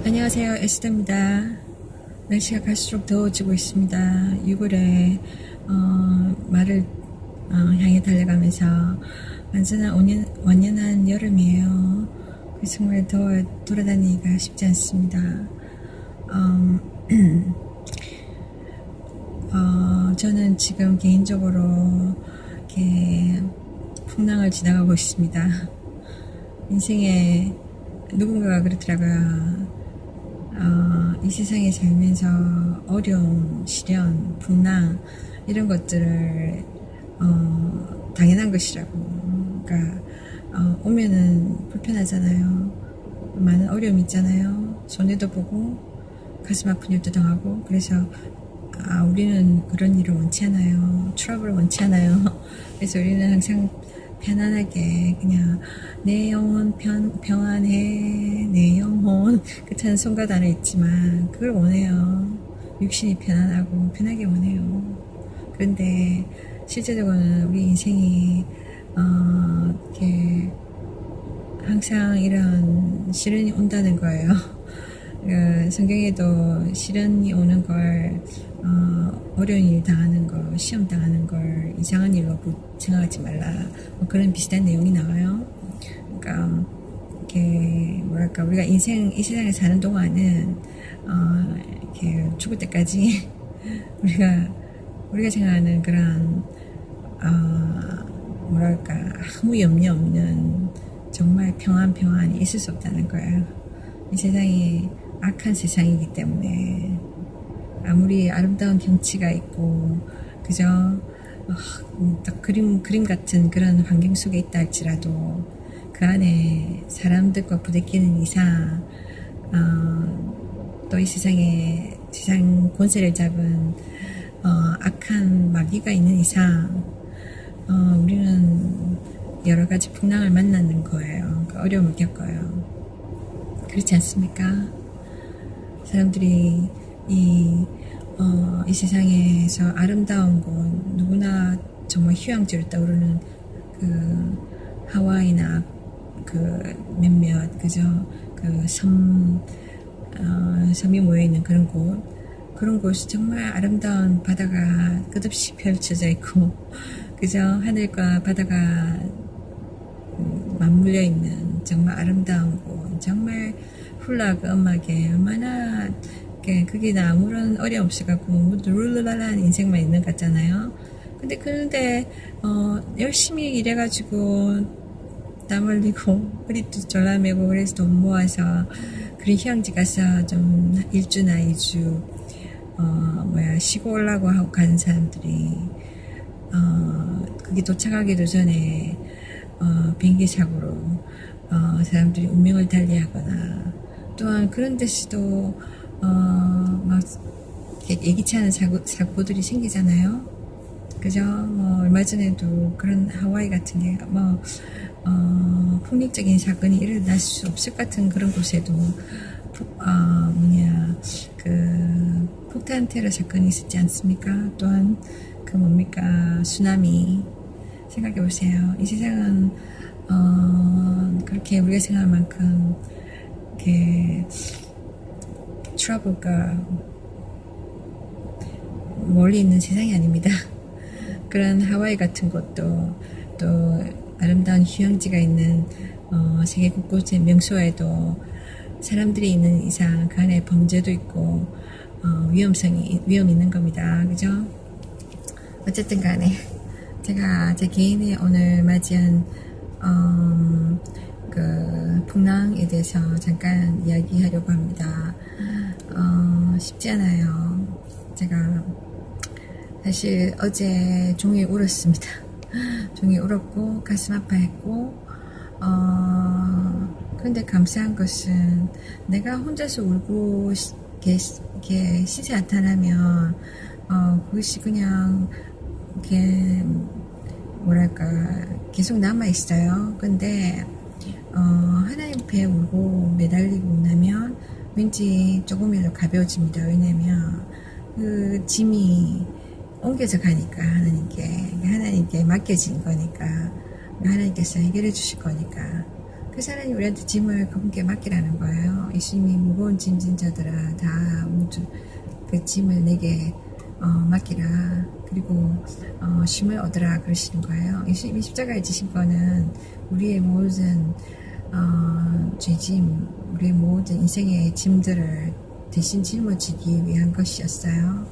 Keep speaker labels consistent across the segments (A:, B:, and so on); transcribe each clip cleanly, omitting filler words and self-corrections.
A: 안녕하세요. 에스더입니다. 날씨가 갈수록 더워지고 있습니다. 6월에 말을 향해 달려가면서 완전한 완연한 여름이에요. 정말 돌아다니기가 쉽지 않습니다. 저는 지금 개인적으로 이렇게 풍랑을 지나가고 있습니다. 인생에 누군가가 그렇더라고요. 이 세상에 살면서 어려움, 시련, 풍랑 이런 것들을 당연한 것이라고. 그러니까 오면은 불편하잖아요. 많은 어려움이 있잖아요. 손해도 보고 가슴 아픈 일도 당하고. 그래서 우리는 그런 일을 원치 않아요. 트러블을 원치 않아요. 그래서 우리는 항상 편안하게 그냥 내 영혼 평안해, 내 영혼 그 찬송가 단어 있지만 그걸 원해요. 육신이 편안하고 편하게 원해요. 그런데 실제적으로는 우리 인생이 이렇게 항상 이런 시련이 온다는 거예요. 성경에도 시련이 오는 걸 어려운 일 당하는 거, 시험 당하는 걸 이상한 일로 생각하지 말라. 그런 비슷한 내용이 나와요. 그러니까 이렇게 뭐랄까 우리가 이 세상에 사는 동안은 이렇게 죽을 때까지 우리가 생각하는 그런 뭐랄까 아무 염려 없는 정말 평안이 있을 수 없다는 거예요. 이 세상이 악한 세상이기 때문에 아무리 아름다운 경치가 있고 그저 딱 그림 같은 그런 환경 속에 있다 할지라도 그 안에 사람들과 부대끼는 이상 또 이 세상 권세를 잡은 악한 마귀가 있는 이상 우리는 여러 가지 풍랑을 만나는 거예요. 어려움을 겪어요. 그렇지 않습니까? 사람들이 이 세상에서 아름다운 곳, 누구나 정말 휴양지로 떠오르는 그 하와이나 그 몇몇 그저 그 섬이 모여있는 그런 곳이 정말 아름다운 바다가 끝없이 펼쳐져 있고 그저 하늘과 바다가 맞물려 있는 정말 아름다운 곳, 정말 훌라그 음악에 얼마나 그게 아무런 어려움 없어갖고 룰루랄한 인생만 있는 것 같잖아요. 그런데 열심히 일해가지고 땀 흘리고 허리도 졸라매고 그래서 돈 모아서 그런 휴양지 가서 좀 1주나 2주 쉬고 오려고 하고 가는 사람들이 그게 도착하기도 전에 비행기 사고로 사람들이 운명을 달리하거나 또한 그런 데서도 막 예기치 않은 사고들이 생기잖아요. 그죠? 얼마 전에도 그런 하와이 같은 게 폭력적인 사건이 일어날 수 없을 것 같은 그런 곳에도 폭탄 테러 사건이 있었지 않습니까? 또한 쓰나미. 생각해 보세요. 이 세상은 그렇게 우리가 생각할 만큼 이렇게 트러블과 멀리 있는 세상이 아닙니다. 그런 하와이 같은 곳도 또 아름다운 휴양지가 있는 세계 곳곳의 명소에도 사람들이 있는 이상 그 안에 범죄도 있고 위험이 있는 겁니다. 그죠? 어쨌든 간에 제가 제 개인이 오늘 맞이한 그 풍랑에 대해서 잠깐 이야기하려고 합니다. 쉽지 않아요. 제가 사실 어제 종일 울었습니다. 종일 울었고 가슴 아파했고 그런데 감사한 것은 내가 혼자서 울고 시세 나타나면 그것이 그냥 이렇게 뭐랄까 계속 남아있어요. 근데 하나님 배에 울고 매달리고 나면 왠지 조금이라도 가벼워집니다. 왜냐면 그 짐이 옮겨져 가니까 하나님께 맡겨진 거니까 하나님께서 해결해 주실 거니까 그 사람이 우리한테 짐을 그분께 맡기라는 거예요. 예수님이 무거운 짐진 자들아 다 모두 그 짐을 내게 맡기라. 그리고 쉼을 얻으라 그러시는 거예요. 예수님이 십자가에 지신 거는 우리의 모든 죄짐, 우리의 모든 인생의 짐들을 대신 짊어지기 위한 것이었어요.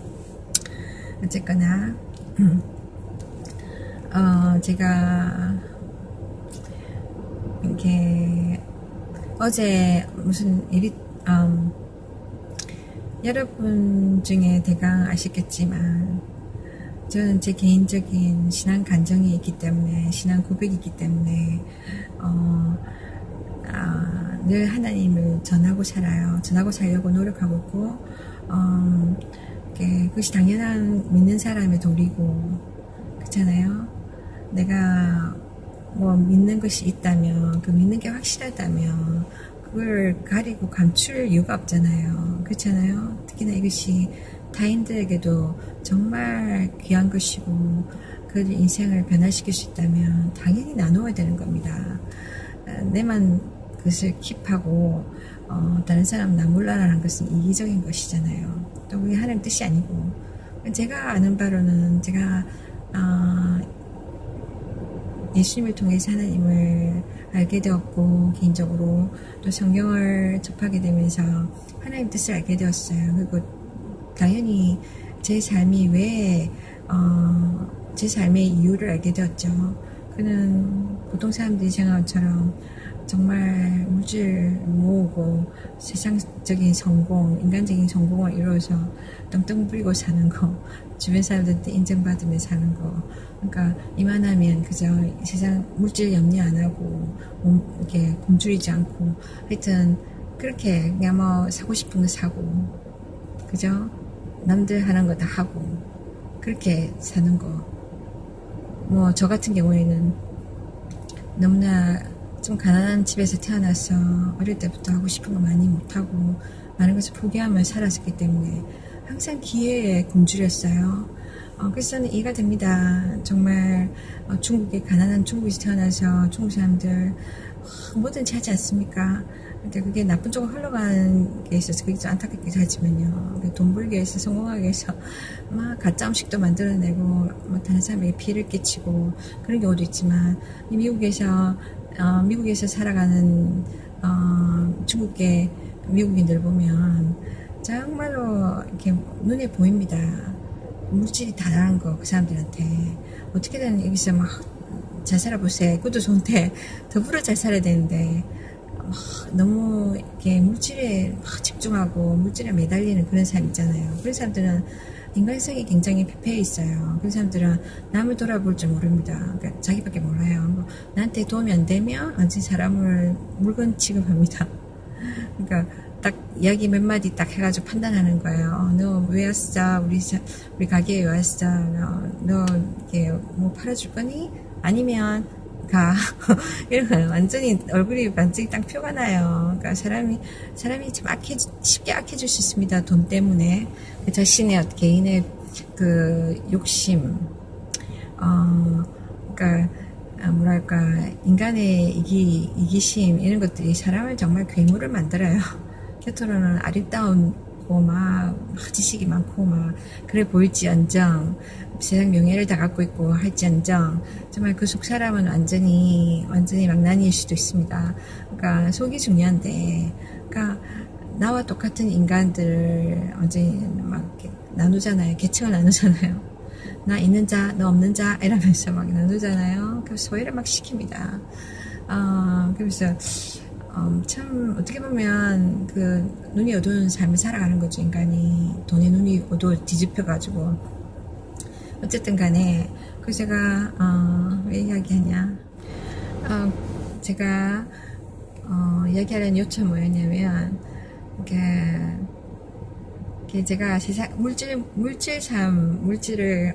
A: 어쨌거나 제가 이렇게 어제 무슨 일이 여러분 중에 대강 아시겠지만 저는 제 개인적인 신앙 간증이 있기 때문에 신앙 고백이 있기 때문에 늘 하나님을 전하고 살아요. 전하고 살려고 노력하고 있고 그것이 당연한 믿는 사람의 도리고 그렇잖아요. 내가 뭐 믿는 것이 있다면 그 믿는 게 확실하다면 그걸 가리고 감출 이유가 없잖아요. 그렇잖아요. 특히나 이것이 타인들에게도 정말 귀한 것이고 그 인생을 변화시킬 수 있다면 당연히 나누어야 되는 겁니다. 내만 그것을 킵하고 다른 사람 나 몰라라는 것은 이기적인 것이잖아요. 또 그게 하나님 뜻이 아니고 제가 아는 바로는 제가 예수님을 통해서 하나님을 알게 되었고 개인적으로 또 성경을 접하게 되면서 하나님 뜻을 알게 되었어요. 그리고 당연히 제 삶이 왜 제 삶의 이유를 알게 되었죠. 그는 보통 사람들이 생각한 것처럼 정말 물질 모으고 세상적인 성공, 인간적인 성공을 이루어서 떵떵 부리고 사는 거, 주변 사람들한테 인정받으며 사는 거. 그러니까 이만하면 그저 세상 물질 염려 안 하고 이렇게 굶주리지 않고 하여튼 그렇게 그냥 뭐 사고 싶은 거 사고 그죠? 남들 하는 거 다 하고 그렇게 사는 거. 뭐 저 같은 경우에는 너무나 좀 가난한 집에서 태어나서 어릴 때부터 하고 싶은 거 많이 못하고 많은 것을 포기하며 살았기 때문에 항상 기회에 굶주렸어요. 그래서 저는 이해가 됩니다. 정말 중국의 가난한 중국에서 태어나서 중국 사람들 뭐든지 하지 않습니까? 근데 그게 나쁜 쪽으로 흘러가는 게 있어서 그게 좀 안타깝기도 하지만요. 돈 벌기 위해서 성공하기 위해서 막 가짜 음식도 만들어내고 뭐 다른 사람에게 피해를 끼치고 그런 경우도 있지만 미국에서 살아가는 중국계 미국인들 보면 정말로 이렇게 눈에 보입니다. 물질이 다양한 거, 그 사람들한테. 어떻게든 여기서 막 잘 살아보세요. 그것도 좋은데, 더불어 잘 살아야 되는데, 너무 이렇게 물질에 막 집중하고, 물질에 매달리는 그런 사람 있잖아요. 그런 사람들은 인간성이 굉장히 피폐해 있어요. 그런 사람들은 남을 돌아볼 줄 모릅니다. 그러니까 자기밖에 몰라요. 뭐 나한테 도움이 안 되면 완전히 사람을 물건 취급합니다. 그러니까 딱 이야기 몇 마디 딱 해가지고 판단하는 거예요. 너 왜 왔어? 우리 가게에 왜 왔어? 너 이렇게 뭐 팔아줄 거니? 아니면 가. 이러면 완전히 얼굴이 완전히 딱 표가 나요. 그러니까 사람이 참 쉽게 악해질 수 있습니다. 돈 때문에. 자신의 개인의 그 욕심, 그러니까 뭐랄까 인간의 이기심 이런 것들이 사람을 정말 괴물을 만들어요. 겉으로는 아름다운고 막 지식이 많고 막 그래 보일지언정 세상 명예를 다 갖고 있고 할지언정 정말 그 속 사람은 완전히 망나니일 수도 있습니다. 그러니까 속이 중요한데, 그러니까 나와 똑같은 인간들을 완전히 막 나누잖아요. 계층을 나누잖아요. 나 있는 자, 너 없는 자 이러면서 막 나누잖아요. 그래서 소외를 막 시킵니다. 그래서 참 어떻게 보면 그 눈이 어두운 삶을 살아가는 거죠. 인간이 돈에 눈이 뒤집혀가지고 어쨌든 간에 그 제가 왜 이야기하냐 제가 이야기하려는 요점 뭐였냐면 이게 제가 세상 물질을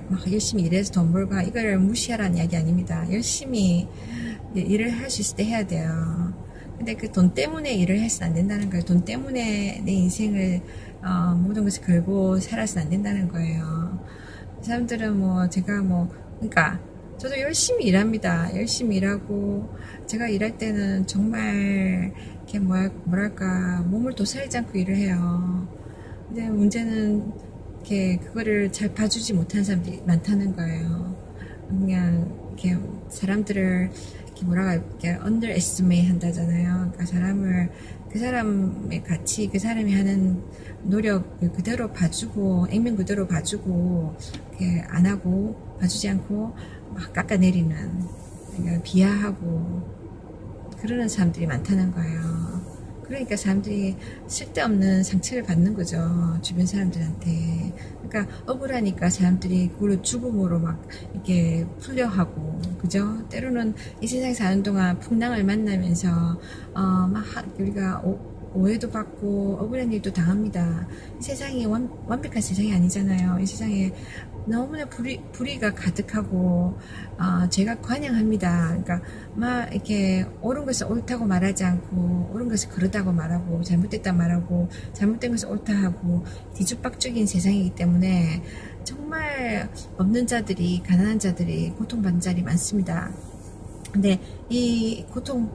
A: 막 열심히 일해서 돈 벌고 이거를 무시하라는 이야기 아닙니다. 열심히 일을 할 수 있을 때 해야 돼요. 근데 그 돈 때문에 일을 해서는 안 된다는 거예요. 돈 때문에 내 인생을 모든 것을 걸고 살아서는 안 된다는 거예요. 사람들은 뭐 제가 그러니까 저도 열심히 일합니다. 열심히 일하고, 제가 일할 때는 정말, 이렇게 뭐랄까, 몸을 도사리지 않고 일을 해요. 근데 문제는, 이렇게, 그거를 잘 봐주지 못한 사람들이 많다는 거예요. 그냥, 이렇게, 사람들을, 이렇게 이렇게 underestimate 한다잖아요. 그러니까 그 사람의 가치, 그 사람이 하는 노력을 그대로 봐주고, 액면 그대로 봐주고, 이렇게 안 하고, 봐주지 않고, 막 깎아내리는, 그러니까 비하하고, 그러는 사람들이 많다는 거예요. 그러니까 사람들이 쓸데없는 상처를 받는 거죠. 주변 사람들한테. 그러니까 억울하니까 사람들이 그걸로 죽음으로 막 이렇게 풀려하고, 그죠? 때로는 이 세상 사는 동안 풍랑을 만나면서, 막 우리가 오해도 받고 억울한 일도 당합니다. 이 세상이 완벽한 세상이 아니잖아요. 이 세상에 너무나 불의가 가득하고, 제가 관영합니다. 그러니까, 막, 이렇게, 옳은 것을 옳다고 말하지 않고, 옳은 것을 그러다고 말하고, 잘못됐다 말하고, 잘못된 것을 옳다 하고, 뒤죽박죽인 세상이기 때문에, 정말, 없는 자들이, 가난한 자들이, 고통받는 자들이 많습니다. 근데, 이 고통,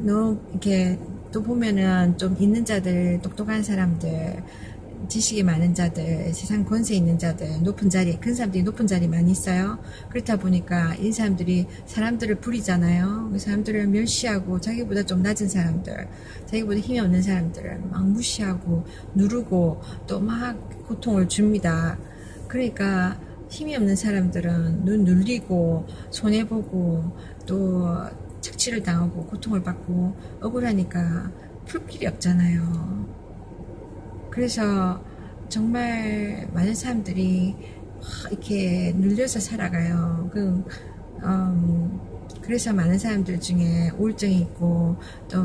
A: 이렇게, 또 보면은, 좀 있는 자들, 똑똑한 사람들, 지식이 많은 자들, 세상 권세 있는 자들, 높은 자리, 큰 사람들이 높은 자리 많이 있어요. 그렇다 보니까 이 사람들이 사람들을 부리잖아요. 사람들을 멸시하고 자기보다 좀 낮은 사람들, 자기보다 힘이 없는 사람들을 막 무시하고 누르고 또 막 고통을 줍니다. 그러니까 힘이 없는 사람들은 눈 눌리고 손해보고 또 착취를 당하고 고통을 받고 억울하니까 풀 길이 없잖아요. 그래서 정말 많은 사람들이 이렇게 눌려서 살아가요. 그래서 많은 사람들 중에 우울증이 있고 또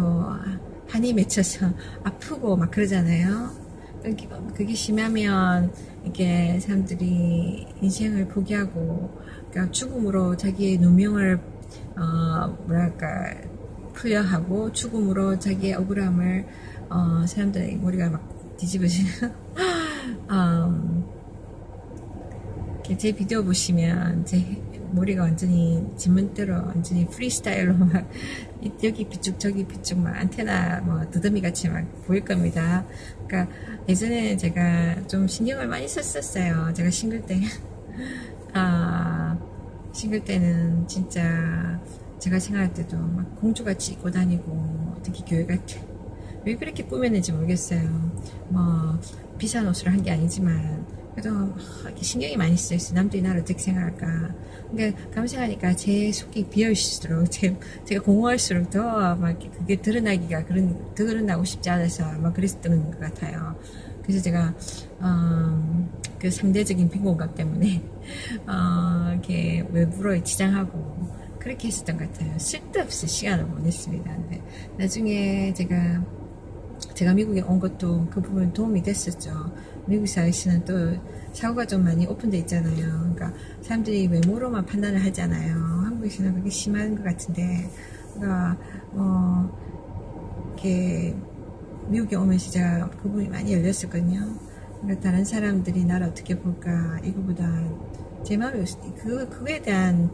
A: 한이 맺혀서 아프고 막 그러잖아요. 그게 심하면 이렇게 사람들이 인생을 포기하고, 그러니까 죽음으로 자기의 누명을 뭐랄까 풀려하고 죽음으로 자기의 억울함을 사람들의 머리가 막 뒤집어지는 제 비디오 보시면 제 머리가 완전히 지문대로 완전히 프리스타일로 막 여기 비축 저기 비축 막 안테나 뭐 두더미 같이 막 보일 겁니다. 그러니까 예전에 제가 좀 신경을 많이 썼었어요. 제가 싱글 때 싱글 때는 진짜 제가 생각할 때도 막 공주같이 입고 다니고 특히 교회 갈 때 왜 그렇게 꾸몄는지 모르겠어요. 뭐 비싼 옷을 한 게 아니지만 그래도 이렇게 신경이 많이 쓰여있어요. 남들이 나를 어떻게 생각할까. 그러니까 감생하니까 제 속이 비어있을수록 제가 공허할수록 더 막 그게 드러나고 싶지 않아서 막 그랬던 것 같아요. 그래서 제가 그 상대적인 빈곤감 때문에 이렇게 외부로 지장하고 그렇게 했었던 것 같아요. 쓸데없이 시간을 보냈습니다. 근데 나중에 제가 미국에 온 것도 그 부분 도움이 됐었죠. 미국 사회에서는 또 사고가 좀 많이 오픈돼 있잖아요. 그러니까 사람들이 외모로만 판단을 하잖아요. 한국에서는 그게 심한 것 같은데, 그러니까 이렇게 미국에 오면서 제가 그 부분이 많이 열렸었거든요. 그러니까 다른 사람들이 나를 어떻게 볼까 이거보다 제 마음이 그거에 대한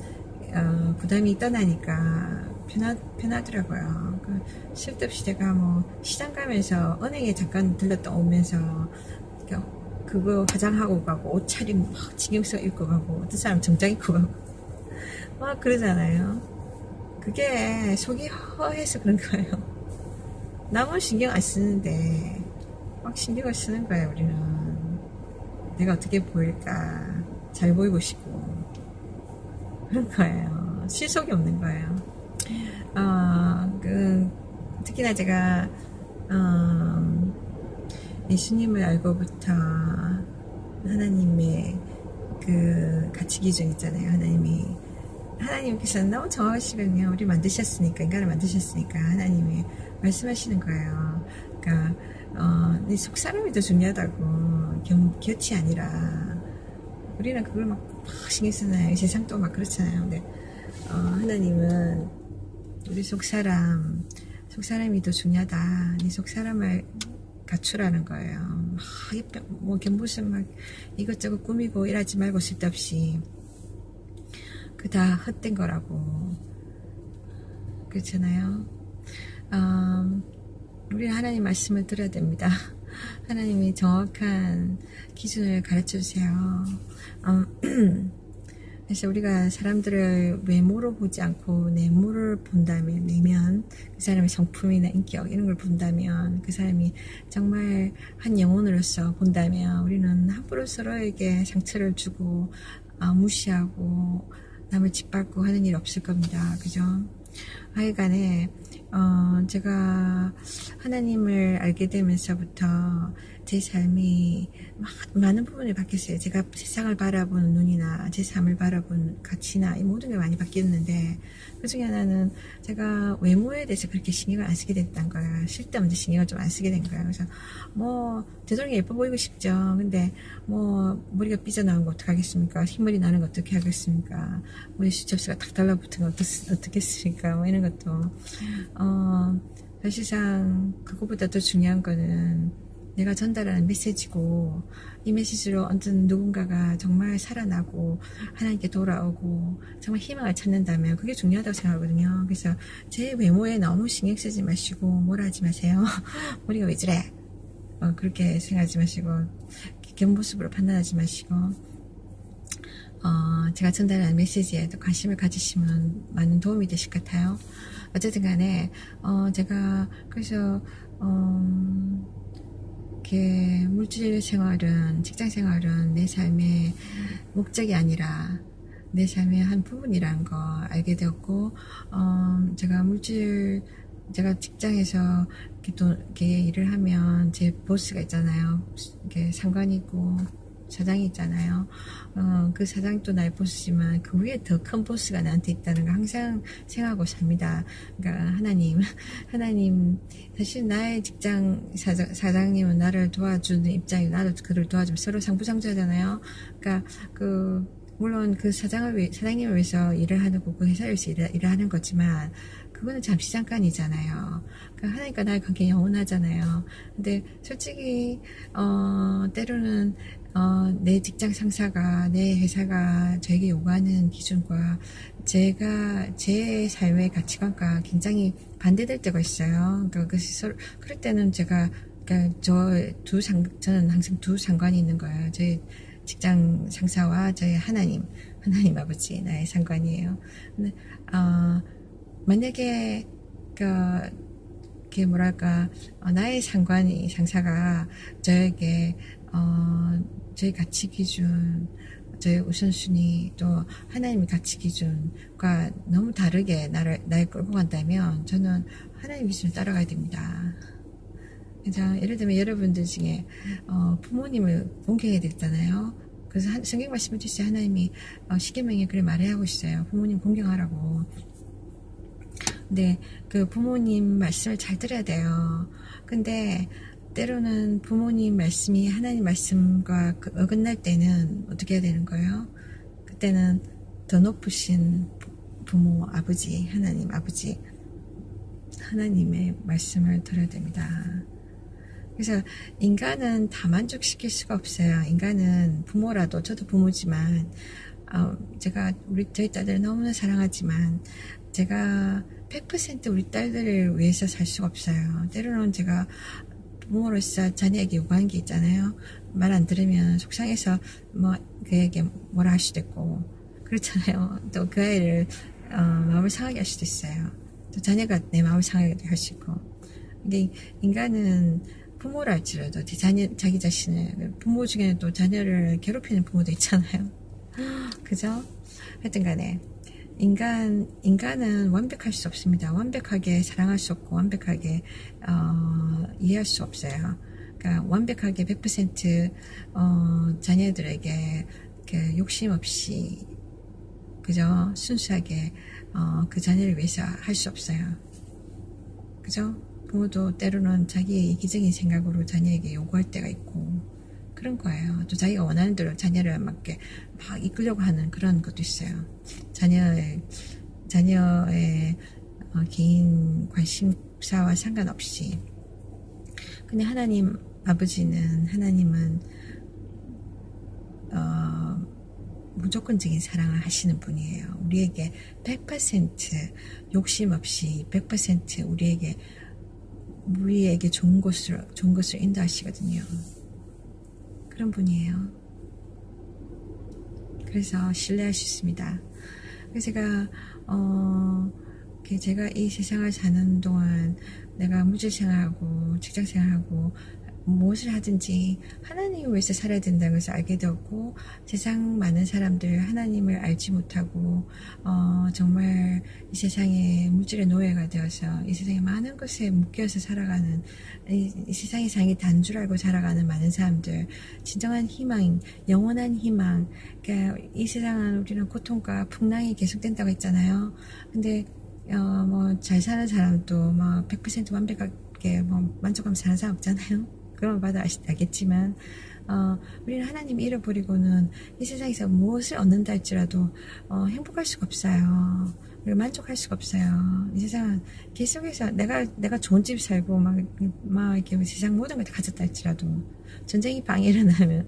A: 부담이 떠나니까 편하더라고요. 쓸데없이 제가 뭐 시장 가면서 은행에 잠깐 들렀다 오면서 그거 화장하고 가고 옷 차림 막 신경써 입고 가고 어떤 사람 정장 입고 가고 막 그러잖아요. 그게 속이 허해서 그런 거예요. 남은 신경 안 쓰는데 막 신경을 쓰는 거예요. 우리는 내가 어떻게 보일까 잘 보이고 싶고 그런 거예요. 실속이 없는 거예요. 특히나 제가 예수님을 알고부터 하나님의 그 가치 기준 있잖아요. 하나님께서는 너무 정확하시거든요. 우리 만드셨으니까, 인간을 만드셨으니까 하나님이 말씀하시는 거예요. 그러니까 내 속사람이 더 중요하다고 곁이 아니라 우리는 그걸 막 신경 쓰나요? 세상도 막 그렇잖아요. 근데 하나님은 우리 속사람이 더 중요하다. 네 속사람을 갖추라는 거예요. 뭐 무슨 막 이것저것 꾸미고 일하지 말고 쓸데없이. 그 다 헛된 거라고. 그렇잖아요. 우리는 하나님 말씀을 들어야 됩니다. 하나님이 정확한 기준을 가르쳐 주세요. 그래서 우리가 사람들을 외모로 보지 않고 내모를 본다면, 내면, 그 사람의 성품이나 인격 이런 걸 본다면, 그 사람이 정말 한 영혼으로서 본다면 우리는 함부로 서로에게 상처를 주고 무시하고 남을 짓밟고 하는 일 없을 겁니다. 그죠? 하여간에 제가 하나님을 알게 되면서부터 제 삶이 많은 부분이 바뀌었어요. 제가 세상을 바라보는 눈이나 제 삶을 바라보는 가치나 이 모든 게 많이 바뀌었는데, 그 중에 하나는 제가 외모에 대해서 그렇게 신경을 안 쓰게 됐다는 거예요. 쓸데없는 신경을 좀 안 쓰게 된 거예요. 그래서 되도록 예뻐 보이고 싶죠. 근데 머리가 삐져나온 거 어떡하겠습니까? 흰머리 나는 거 어떻게 하겠습니까? 머리 숱접시가 탁 달라붙은 거 어떻겠습니까? 이런 것도 사실상 그것보다 더 중요한 거는 내가 전달하는 메시지고, 이 메시지로 어떤 누군가가 정말 살아나고 하나님께 돌아오고 정말 희망을 찾는다면 그게 중요하다고 생각하거든요. 그래서 제 외모에 너무 신경 쓰지 마시고 뭐라 하지 마세요. 머리가 왜 저래? 그렇게 생각하지 마시고, 겉모습으로 판단하지 마시고, 제가 전달하는 메시지에 도 관심을 가지시면 많은 도움이 되실 것 같아요. 어쨌든 간에 제가 그래서 이렇게 물질 생활은, 직장 생활은 내 삶의 목적이 아니라 내 삶의 한 부분이라는 거 알게 되었고, 제가 직장에서 이렇게 일을 하면 제 보스가 있잖아요. 이렇게 상관이 있고 사장이 있잖아요. 그 사장이 또 나의 보스지만 그 위에 더 큰 보스가 나한테 있다는 거 항상 생각하고 삽니다. 그러니까 하나님, 사실 나의 직장 사장님은 나를 도와주는 입장이고 나도 그를 도와주면 서로 상부상조하잖아요. 그러니까 물론 그 사장님을 위해서 일을 하는 거고, 그 회사를 위해서 일을 하는 거지만, 그거는 잠시 잠깐이잖아요. 그러니까 하나님과 나의 관계 영원하잖아요. 근데 솔직히, 때로는, 내 직장 상사가, 내 회사가 저에게 요구하는 기준과 제 삶의 가치관과 굉장히 반대될 때가 있어요. 그러니까 그럴 때는 그러니까 저는 항상 두 상관이 있는 거예요. 저희 직장 상사와 저희 하나님 아버지, 나의 상관이에요. 근데, 만약에, 나의 상사가 저에게, 저희 가치 기준, 저희 우선순위, 또 하나님의 가치 기준과 너무 다르게 날 끌고 간다면 저는 하나님 기준을 따라가야 됩니다. 그래서 예를 들면 여러분들 중에 부모님을 공경해야 됐잖아요. 그래서 성경 말씀을 주시죠. 하나님이 십계명에 그래 말해야 하고 있어요. 부모님 공경하라고. 근데 그 부모님 말씀을 잘 들어야 돼요. 근데 때로는 부모님 말씀이 하나님 말씀과 어긋날 때는 어떻게 해야 되는 거예요? 그때는 더 높으신 부모, 아버지, 하나님의 말씀을 들어야 됩니다. 그래서 인간은 다 만족시킬 수가 없어요. 인간은 부모라도, 저도 부모지만, 제가 저희 딸들을 너무나 사랑하지만, 제가 100% 우리 딸들을 위해서 살 수가 없어요. 때로는 제가 부모로서 자녀에게 요구하는 게 있잖아요. 말 안 들으면 속상해서 그에게 뭐라 할 수도 있고, 그렇잖아요. 또 그 아이를 마음을 상하게 할 수도 있어요. 또 자녀가 내 마음을 상하게 할 수 있고. 근데 인간은 부모라 할지라도 자기 자신을, 부모 중에는 또 자녀를 괴롭히는 부모도 있잖아요. 그죠? 하여튼 간에 인간은 완벽할 수 없습니다. 완벽하게 사랑할 수 없고 완벽하게 이해할 수 없어요. 그러니까 완벽하게 100% 자녀들에게 욕심 없이, 그죠? 순수하게 그 자녀를 위해서 할 수 없어요. 그죠? 부모도 때로는 자기의 이기적인 생각으로 자녀에게 요구할 때가 있고 그런 거예요. 또 자기가 원하는 대로 자녀를 막 이끌려고 하는 그런 것도 있어요. 자녀의 개인 관심사와 상관없이. 근데 하나님은 무조건적인 사랑을 하시는 분이에요. 우리에게 100% 욕심 없이 100% 우리에게 좋은 것을 인도하시거든요. 그런 분이에요. 그래서 신뢰할 수 있습니다. 그래서 제가 이 세상을 사는 동안 내가 무직생활하고 직장생활하고 무엇을 하든지 하나님을 위해서 살아야 된다는 것을 알게 되었고, 세상 많은 사람들 하나님을 알지 못하고 정말 이 세상에 물질의 노예가 되어서 이 세상에 많은 것에 묶여서 살아가는, 이 세상의 삶이 단 줄 알고 살아가는 많은 사람들, 진정한 희망, 영원한 희망. 그러니까 이 세상은 우리는 고통과 풍랑이 계속된다고 했잖아요. 근데 잘 사는 사람도 100% 완벽하게 만족하면서 사는 사람 없잖아요. 그런 거 봐도 알겠지만, 우리는 하나님 잃어버리고는 이 세상에서 무엇을 얻는다 할지라도, 행복할 수가 없어요. 그리고 만족할 수가 없어요. 이 세상은 계속해서 내가 좋은 집 살고, 이렇게 세상 모든 걸 다 가졌다 할지라도, 전쟁이 방에 일어나면,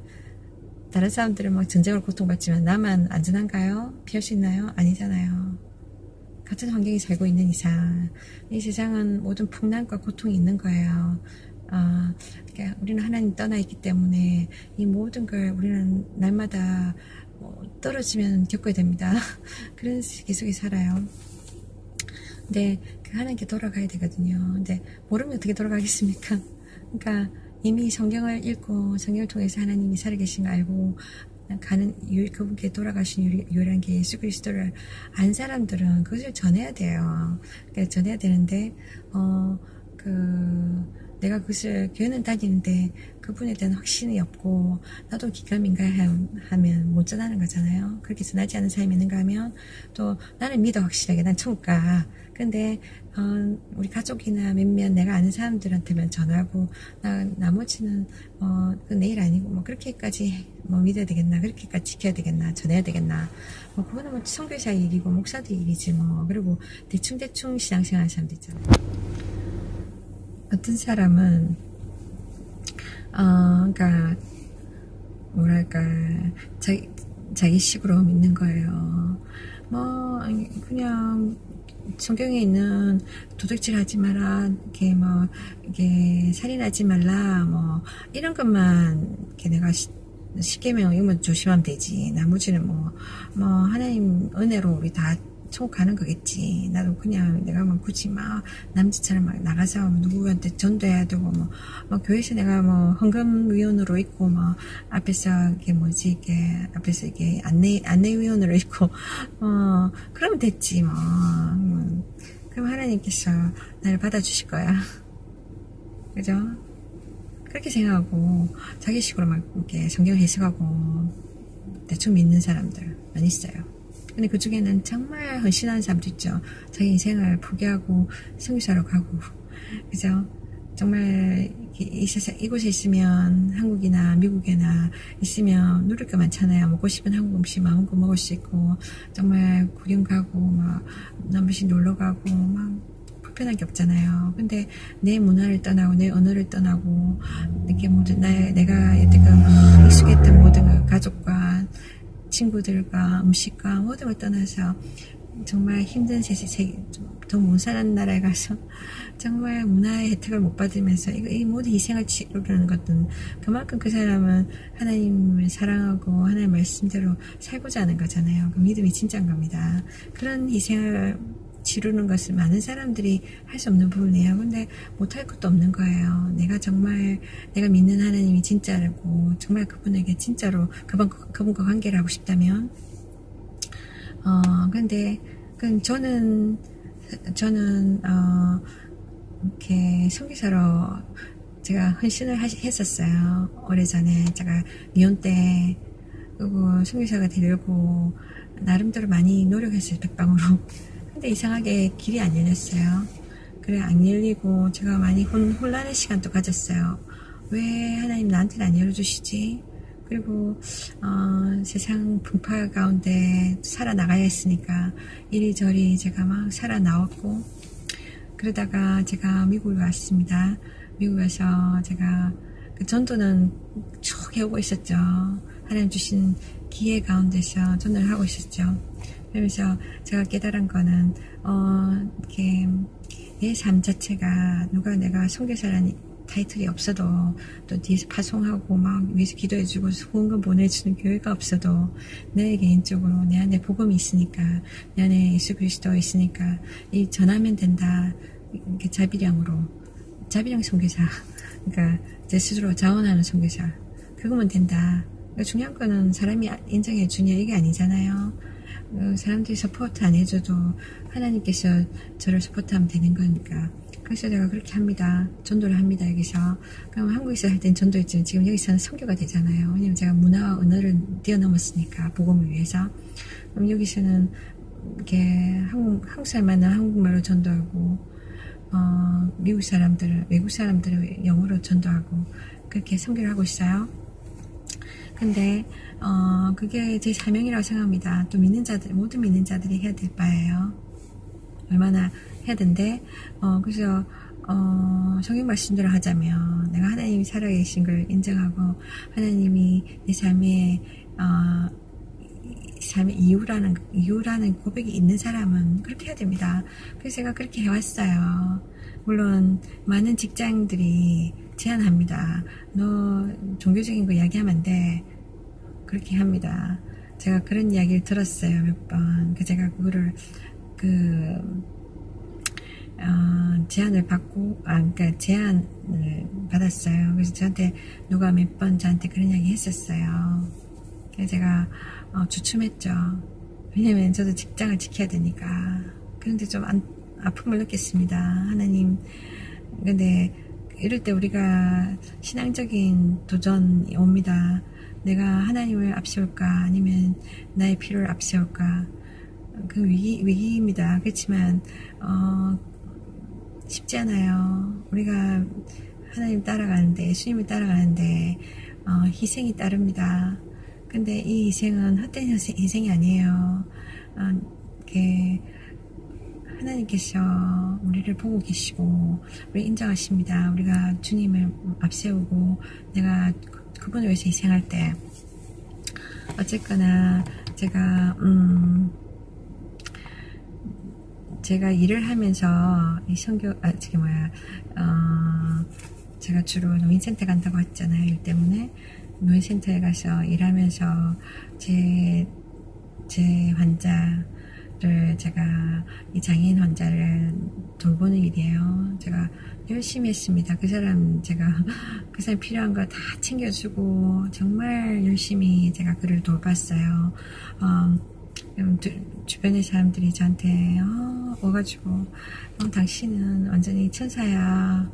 A: 다른 사람들은 전쟁으로 고통받지만, 나만 안전한가요? 피할 수 있나요? 아니잖아요. 같은 환경에 살고 있는 이상, 이 세상은 모든 풍랑과 고통이 있는 거예요. 그러니까 우리는 하나님 떠나 있기 때문에 이 모든 걸 우리는 날마다 떨어지면 겪어야 됩니다. 그런 세계 속에 살아요. 근데 하나님께 돌아가야 되거든요. 근데 모르면 어떻게 돌아가겠습니까? 그러니까 이미 성경을 읽고 성경을 통해서 하나님이 살아계신 거 알고 그분께 돌아가신 유일한 게 예수 그리스도를 안 사람들은 그것을 전해야 돼요. 그러니까 전해야 되는데 내가 그것을 교회는 다니는데 그분에 대한 확신이 없고 나도 기가민가하면 못 전하는 거잖아요. 그렇게 전하지 않은 사람이 있는가 하면 또 나는 믿어 확실하게 난 천국 가. 근데 우리 가족이나 몇몇 내가 아는 사람들한테만 전하고 나머지는 내 일 아니고 그렇게까지 믿어야 되겠나, 그렇게까지 지켜야 되겠나, 전해야 되겠나, 그거는 선교사 일이고 목사들 일이지 그리고 대충 신앙생활 하는 사람도 있잖아요. 어떤 사람은 그러니까 뭐랄까 자기 식으로 믿는 거예요. 그냥 성경에 있는 도둑질 하지 마라, 이게 살인하지 말라, 이런 것만 이렇게 내가 십계명 이거만 조심하면 되지. 나머지는 하나님 은혜로 우리 다 천국 가는 거겠지. 나도 그냥 내가 굳이 남자처럼 나가서 누구한테 전도해야 되고 교회에서 내가 헌금위원으로 있고 앞에서 앞에서 안내위원으로 있고 그러면 됐지. 그럼 하나님께서 나를 받아주실 거야. 그죠? 그렇게 생각하고 자기식으로 이렇게 성경 해석하고 대충 믿는 사람들 많이 있어요. 근데 그 중에는 정말 헌신하는 사람도 있죠. 자기 인생을 포기하고 선교사로 가고, 그죠? 정말 이곳에 있으면 한국이나 미국에나 있으면 누릴 게 많잖아요. 먹고 싶은 한국 음식 마음껏 먹을 수 있고, 정말 구경 가고 한 번씩 놀러 가고 불편한 게 없잖아요. 근데 내 문화를 떠나고 내 언어를 떠나고 이렇게 내가 여태껏 익숙했던 모든 가족과 친구들과 음식과 모든 걸 떠나서 정말 힘든 더 못 사는 나라에 가서 정말 문화의 혜택을 못 받으면서 이 모든 희생을 치르려는 것은 그만큼 그 사람은 하나님을 사랑하고 하나님 말씀대로 살고자 하는 거잖아요. 그 믿음이 진짜인 겁니다. 그런 희생을 치르는 것은 많은 사람들이 할 수 없는 부분이에요. 근데 못할 것도 없는 거예요. 내가 믿는 하나님이 진짜라고 정말 그분에게 진짜로 그분과 관계를 하고 싶다면 근데 저는 이렇게 선교사로 제가 헌신을 했었어요. 오래전에 제가 미혼 때 그리고 선교사가 되려고 나름대로 많이 노력했어요. 백방으로. 근데 이상하게 길이 안 열렸어요. 그래 안 열리고 제가 많이 혼란의 시간도 가졌어요. 왜 하나님 나한테는 안 열어주시지? 그리고 세상 분파 가운데 살아나가야 했으니까 이리저리 제가 막 살아나왔고 그러다가 제가 미국에 왔습니다. 미국에서 제가 그 전도는 쭉 해오고 있었죠. 하나님 주신 기회 가운데서 전도를 하고 있었죠. 그러면서 제가 깨달은 거는 이렇게 내 삶 자체가 누가 내가 선교사라는 타이틀이 없어도 또 뒤에서 파송하고 막 위에서 기도해주고 후원금 보내주는 교회가 없어도 내 개인적으로 내 안에 복음이 있으니까 내 안에 예수 그리스도 있으니까 이 전하면 된다. 이렇게 자비령 선교사, 그러니까 제 스스로 자원하는 선교사, 그거면 된다. 그러니까 중요한 거는 사람이 인정해 주냐 이게 아니잖아요. 사람들이 서포트 안 해줘도 하나님께서 저를 서포트하면 되는 거니까. 그래서 제가 그렇게 합니다. 전도를 합니다, 여기서. 그럼 한국에서 할 땐 전도했지만 지금 여기서는 선교가 되잖아요. 왜냐면 제가 문화와 언어를 뛰어넘었으니까, 복음을 위해서. 그럼 여기서는 이렇게 한국 사람만은 한국말로 전도하고, 외국 사람들을 영어로 전도하고, 그렇게 선교를 하고 있어요. 근데, 그게 제 사명이라고 생각합니다. 또 모든 믿는 자들이 해야 될 바예요. 얼마나 해야 된대. 그래서, 성경 말씀대로 하자면, 내가 하나님이 살아계신 걸 인정하고, 하나님이 내 삶의 이유라는 고백이 있는 사람은 그렇게 해야 됩니다. 그래서 제가 그렇게 해왔어요. 물론, 많은 직장들이 제안합니다. 너 종교적인 거 이야기하면 안 돼. 그렇게 합니다. 제가 그런 이야기를 들었어요, 몇 번. 제가 그거를, 제안을 받았어요. 그래서 저한테, 누가 몇 번 저한테 그런 이야기 했었어요. 그래서 제가, 주춤했죠. 왜냐면 저도 직장을 지켜야 되니까. 그런데 좀 아픔을 느꼈습니다. 하나님, 근데, 이럴 때 우리가 신앙적인 도전이 옵니다. 내가 하나님을 앞세울까 아니면 나의 필요를 앞세울까. 그 위기입니다. 그렇지만 쉽지 않아요. 우리가 하나님 따라가는데, 예수님을 따라가는데 희생이 따릅니다. 근데 이 희생은 헛된 희생이 아니에요. 이렇게 하나님께서 우리를 보고 계시고 우리 인정하십니다. 우리가 주님을 앞세우고 내가 그분을 위해서 희생할 때 어쨌거나 제가 일을 하면서 이 제가 주로 노인센터 간다고 했잖아요. 일 때문에 노인센터에 가서 일하면서 제 환자를 제가 이 장애인 환자를 돌보는 일이에요. 제가 열심히 했습니다. 그 사람 필요한 거 다 챙겨주고 정말 열심히 제가 그를 돌봤어요. 주변의 사람들이 저한테 와가지고 당신은 완전히 천사야.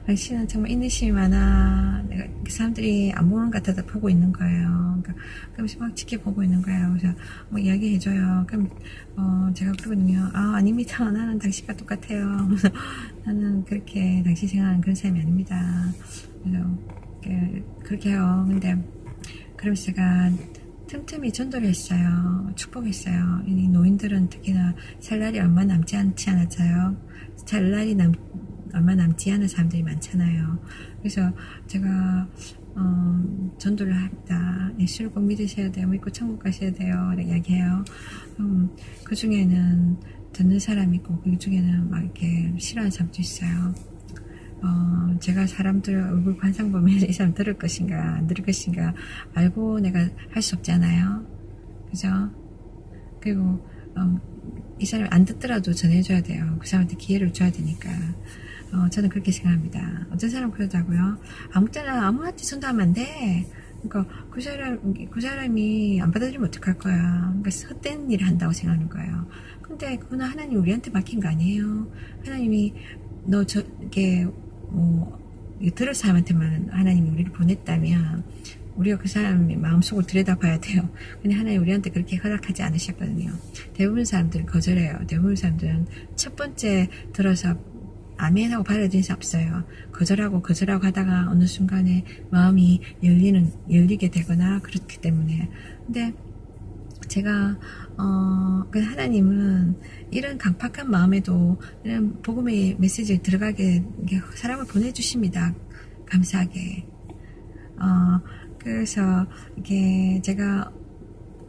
A: 당신은 정말 인내심이 많아. 내가 그 사람들이 안 보는 것 같아도 보고 있는 거예요. 그러면서 막 지켜보고 있는 거예요. 그래서 이야기해줘요. 그럼 제가 그러거든요. 아닙니다. 나는 당신과 똑같아요. 나는 그렇게 당신 생각하는 그런 사람이 아닙니다. 그래서 그렇게 해요. 근데 그러면서 제가 틈틈이 전도를 했어요. 축복했어요. 이 노인들은 특히나 살 날이 얼마 남지 않지 않았어요. 살 날이 얼마 남지 않은 사람들이 많잖아요. 그래서 제가 전도를 합니다. 예수를 꼭 믿으셔야 돼요. 믿고 천국 가셔야 돼요. 이렇게 이야기해요. 그 중에는 듣는 사람이 있고 그 중에는 막 이렇게 싫어하는 사람도 있어요. 제가 사람들 얼굴 관상 보면서 이 사람 들을 것인가 안 들을 것인가 알고 내가 할 수 없잖아요. 그죠? 그리고 이 사람이 안 듣더라도 전해줘야 돼요. 그 사람한테 기회를 줘야 되니까. 저는 그렇게 생각합니다. 어떤 사람은 그러더라고요. 아무 때나 아무한테 전도하면 안 돼. 그러니까 그 사람이 안 받아들이면 어떡할 거야. 그러니까 헛된 일을 한다고 생각하는 거예요. 근데 그거는 하나님 우리한테 맡긴 거 아니에요. 하나님이 들을 사람한테만 하나님이 우리를 보냈다면 우리가 그 사람의 마음속을 들여다봐야 돼요. 근데 하나님 우리한테 그렇게 허락하지 않으셨거든요. 대부분 사람들은 거절해요. 대부분 사람들은 첫 번째 들어서 아멘하고 받아들일 수 없어요. 거절하고 하다가 어느 순간에 마음이 열리게 되거나 그렇기 때문에. 근데 제가 하나님은 이런 강팍한 마음에도 이런 복음의 메시지를 들어가게 사람을 보내주십니다. 감사하게. 그래서 이게 제가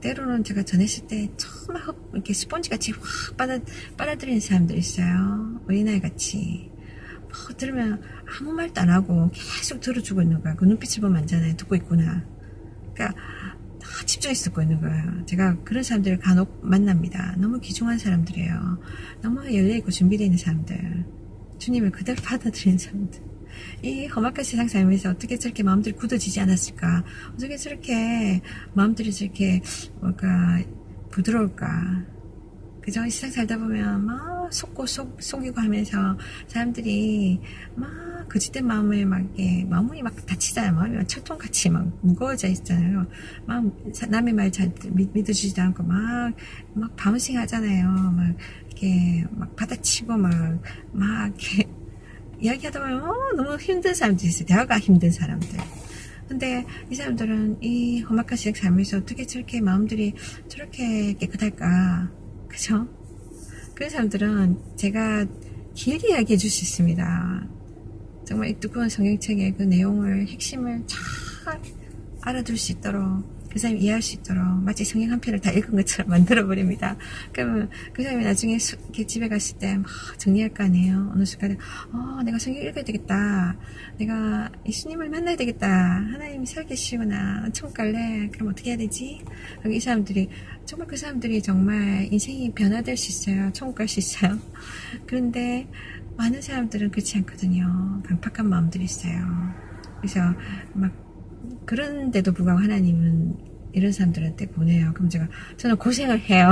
A: 때로는 제가 전했을 때 정말 이렇게 스펀지같이 확 빨아들이는 사람들 있어요. 어린아이 같이. 들으면 아무 말도 안 하고 계속 들어주고 있는 거야. 그 눈빛을 보면 알잖아요. 듣고 있구나. 그러니까 다 집중해서 듣고 있는 거예요. 제가 그런 사람들을 간혹 만납니다. 너무 귀중한 사람들이에요. 너무 열려있고 준비되어 있는 사람들. 주님을 그대로 받아들이는 사람들. 이 험악한 세상 살면서 어떻게 저렇게 마음들이 굳어지지 않았을까? 어떻게 저렇게 마음들이 저렇게 부드러울까? 그죠? 이 세상 살다 보면 막 속이고 하면서 사람들이 막 거짓된 마음에 마음이 막 다치잖아요. 마음이 막 철통같이 막 무거워져 있잖아요. 막 남의 말 잘 믿어주지도 않고 막 바운싱 하잖아요. 막 이렇게 막 받아치고 막 이렇게 이야기하다 보면 너무 힘든 사람들이 있어요. 대화가 힘든 사람들. 근데 이 사람들은 이 험악한 세상 살면서 어떻게 저렇게 마음들이 저렇게 깨끗할까? 그죠? 그런 사람들은 제가 길게 이야기해 줄 수 있습니다. 정말 이 두꺼운 성경책의 그 내용을, 핵심을 잘 알아둘 수 있도록, 그 사람이 이해할 수 있도록 마치 성경 한 편을 다 읽은 것처럼 만들어버립니다. 그러면 그 사람이 나중에 집에 갔을 때 막 정리할 거 아니에요. 어느 순간에 내가 성경 읽어야 되겠다. 내가 예수님을 만나야 되겠다. 하나님이 살계시구나. 천국 갈래? 그럼 어떻게 해야 되지? 이 사람들이 정말 그 사람들이 정말 인생이 변화될 수 있어요. 천국 갈 수 있어요. 그런데 많은 사람들은 그렇지 않거든요. 강팍한 마음들이 있어요. 그래서 막 그런데도 불구하고 하나님은 이런 사람들한테 보내요. 그럼 저는 고생을 해요.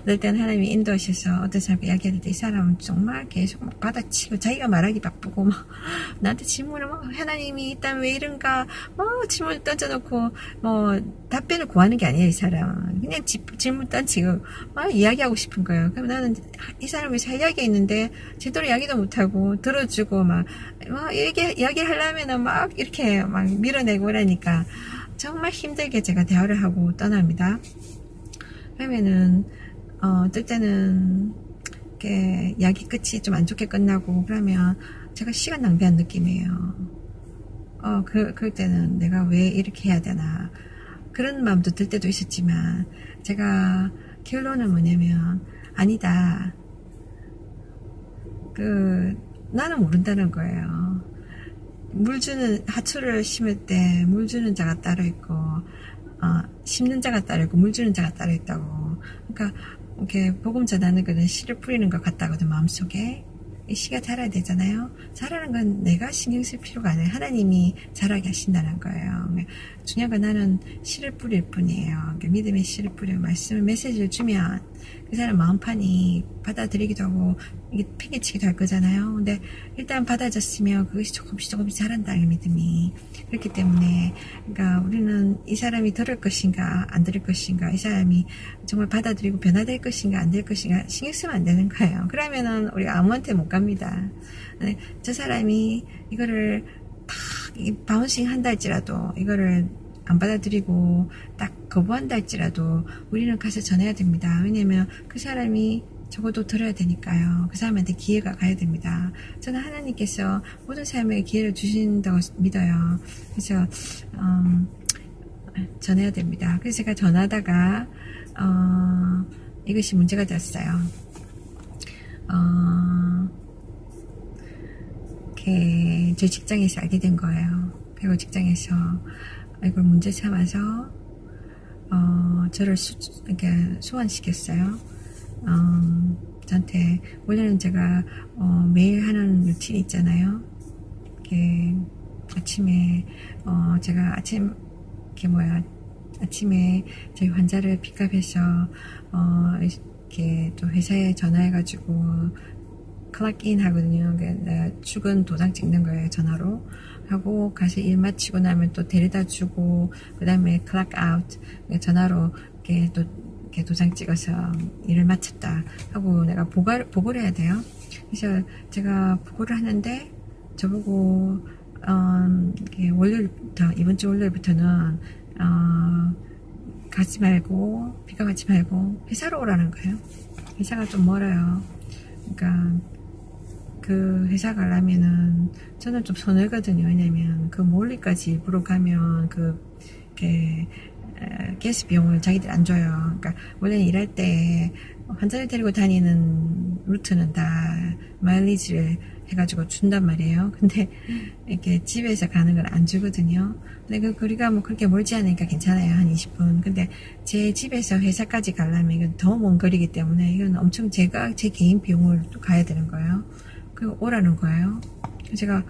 A: 어떨 때는 하나님이 인도하셔서 어떤 사람과 이야기할 때 이 사람은 정말 계속 막 받아치고 자기가 말하기 바쁘고 막 나한테 질문을 하나님이 있다면 왜 이런가 질문을 던져놓고 답변을 구하는 게 아니에요. 이 사람은 그냥 질문 던지고 이야기하고 싶은 거예요. 그럼 나는 이 사람이 잘 이야기했는데 제대로 이야기도 못하고 들어주고 이야기하려면 막 이렇게 막 밀어내고 그러니까 정말 힘들게 제가 대화를 하고 떠납니다. 그러면은 어떨 때는 이렇게 이야기 끝이 좀 안 좋게 끝나고 그러면 제가 시간 낭비한 느낌이에요. 그럴 때는 내가 왜 이렇게 해야 되나 그런 마음도 들 때도 있었지만 제가 결론은 뭐냐면 아니다. 나는 모른다는 거예요. 하초를 심을 때 물 주는 자가 따로 있고, 심는 자가 따로 있고, 물 주는 자가 따로 있다고. 그러니까, 이렇게 복음 전하는 거는 씨를 뿌리는 것 같다거든, 마음속에. 이 씨가 자라야 되잖아요. 자라는 건 내가 신경 쓸 필요가 아니에요. 하나님이 자라게 하신다는 거예요. 중요한 건 나는 씨를 뿌릴 뿐이에요. 그러니까 믿음의 씨를 뿌리고 말씀을 메시지를 주면 그 사람 마음판이 받아들이기도 하고 이게 팽개치기도 할 거잖아요. 근데 일단 받아졌으면 그것이 조금씩 자란다, 이 믿음이. 그렇기 때문에 그러니까 우리는 이 사람이 들을 것인가 안 들을 것인가, 이 사람이 정말 받아들이고 변화될 것인가 안 될 것인가 신경 쓰면 안 되는 거예요. 그러면은 우리가 아무한테 못 갑니다. 저 사람이 이거를 딱 바운싱 한다 할지라도 이거를 안 받아들이고 딱 거부한다 할지라도 우리는 가서 전해야 됩니다. 왜냐면 그 사람이 적어도 들어야 되니까요. 그 사람한테 기회가 가야 됩니다. 저는 하나님께서 모든 사람에게 기회를 주신다고 믿어요. 그래서 전해야 됩니다. 그래서 제가 전하다가 이것이 문제가 됐어요. 이렇게 제 직장에서 알게 된 거예요. 그리고 직장에서 이걸 문제 삼아서 저를 이렇게 소환시켰어요. 저한테 원래는 제가 매일 하는 루틴이 있잖아요. 이렇게 아침에 제가 아침에 저희 환자를 픽업해서 이렇게 또 회사에 전화해가지고 클락인 하거든요. 내가 출근 도장 찍는 거예요. 전화로 하고 가서 일 마치고 나면 또 데려다 주고 그 다음에 클락 아웃 전화로 이렇게 또 이렇게 도장 찍어서 일을 마쳤다 하고 내가 보고를 해야 돼요. 그래서 제가 보고를 하는데 저보고 월요일부터 이번 주 월요일부터는 가지 말고 픽업하지 말고 회사로 오라는 거예요. 회사가 좀 멀어요. 그러니까 그 회사 가려면은 저는 좀 서늘거든요. 왜냐면 그 멀리까지 일부러 가면 그 가스 비용을 자기들 안 줘요. 그러니까 원래는 일할 때 환자를 데리고 다니는 루트는 다 마일리지를 해가지고 준단 말이에요. 근데 이렇게 집에서 가는 걸 안 주거든요. 근데 그 거리가 뭐 그렇게 멀지 않으니까 괜찮아요. 한 20분. 근데 제 집에서 회사까지 가려면 이건 더 먼 거리기 때문에 이건 엄청 제가 제 개인 비용을 또 가야 되는 거예요. 그리고 오라는 거예요. 제가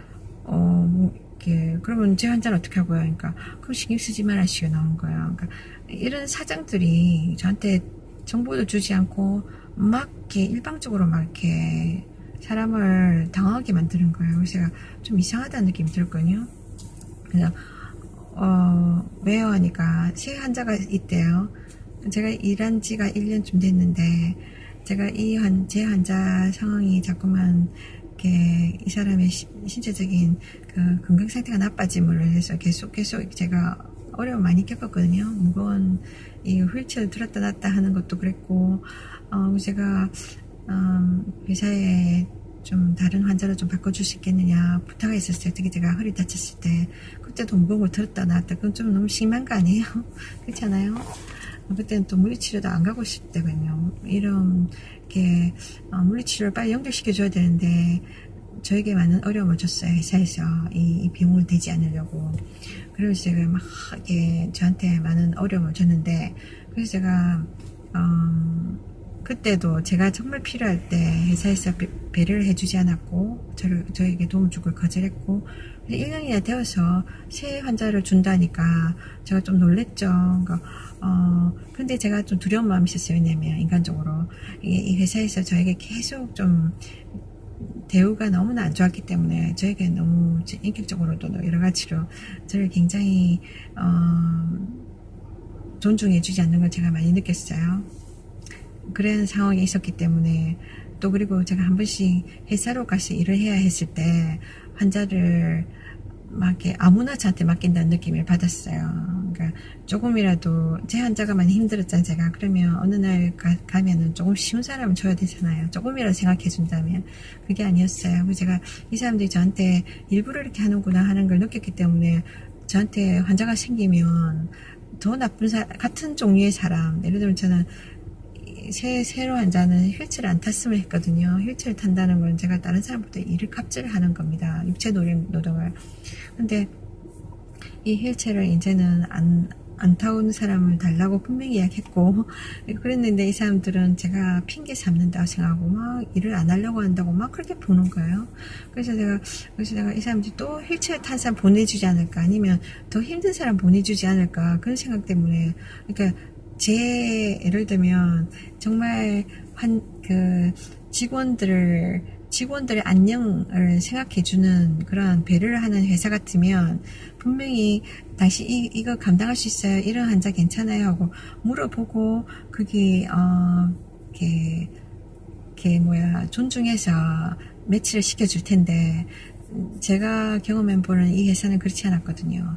A: 그러면 제 환자는 어떻게 하고요? 그러니까 그럼 신경 쓰지 말아시고 나온 거예요. 그러니까 이런 사장들이 저한테 정보도 주지 않고 막 이렇게 일방적으로 막 이렇게 사람을 당하게 만드는 거예요. 그래서 제가 좀 이상하다는 느낌이 들거든요. 그래서 왜요? 하니까 새 환자가 있대요. 제가 일한 지가 1년쯤 됐는데 제가 제 환자 상황이 자꾸만 이렇게 이 사람의 신체적인 그 건강 상태가 나빠짐으로 해서 계속 제가 어려움 많이 겪었거든요. 무거운 이 휠체어를 들었다 놨다 하는 것도 그랬고, 제가 회사에 좀 다른 환자를 좀 바꿔줄 수 있겠느냐 부탁을 했었어요. 특히 제가 허리 다쳤을 때 그때도 무거운 걸 들었다 놨다. 그건 좀 너무 심한 거 아니에요? 그렇잖아요. 그때는 또 물리치료도 안 가고 싶을 때거든요. 이런 게 물리치료를 빨리 연결시켜줘야 되는데 저에게 많은 어려움을 줬어요. 회사에서 이 비용을 대지 않으려고. 그래서 제가 막 이렇게 저한테 많은 어려움을 줬는데, 그래서 제가 그때도 제가 정말 필요할 때 회사에서 배려를 해주지 않았고 저에게 도움 줄 걸 거절했고, 1년이나 되어서 새 환자를 준다니까 제가 좀 놀랬죠. 그러니까 근데 제가 좀 두려운 마음이 있었어요. 왜냐면 인간적으로 이 회사에서 저에게 계속 좀 대우가 너무나 안 좋았기 때문에 저에게 너무 인격적으로도 여러 가지로 저를 굉장히 존중해주지 않는 걸 제가 많이 느꼈어요. 그런 상황이 있었기 때문에, 또 그리고 제가 한 번씩 회사로 가서 일을 해야 했을 때 환자를 막 이렇게 아무나 저한테 맡긴다는 느낌을 받았어요. 그러니까 조금이라도 제 환자가 많이 힘들었잖아요. 제가 그러면 어느 날 가면은 조금 쉬운 사람을 줘야 되잖아요. 조금이라도 생각해 준다면. 그게 아니었어요. 그래서 제가 이 사람들이 저한테 일부러 이렇게 하는구나 하는 걸 느꼈기 때문에 저한테 환자가 생기면 더 나쁜 같은 종류의 사람, 예를 들면 저는 새로 환자는 휠체어를 안 탔으면 했거든요. 휠체어를 탄다는 건 제가 다른 사람보다 일을 갑질을 하는 겁니다. 육체 노동을. 근데 이 휠체어를 이제는 안 타온 사람을 달라고 분명히 이야기했고, 그랬는데 이 사람들은 제가 핑계 삼는다고 생각하고 막 일을 안 하려고 한다고 막 그렇게 보는 거예요. 그래서 내가 이 사람들이 또 휠체어 탄 사람 보내주지 않을까, 아니면 더 힘든 사람 보내주지 않을까, 그런 생각 때문에. 그러니까 예를 들면 정말 직원들의 안녕을 생각해주는 그런 배려를 하는 회사 같으면 분명히 당신 이거 감당할 수 있어요? 이런 환자 괜찮아요? 하고 물어보고 그게 존중해서 매치를 시켜줄 텐데, 제가 경험해보는 이 회사는 그렇지 않았거든요.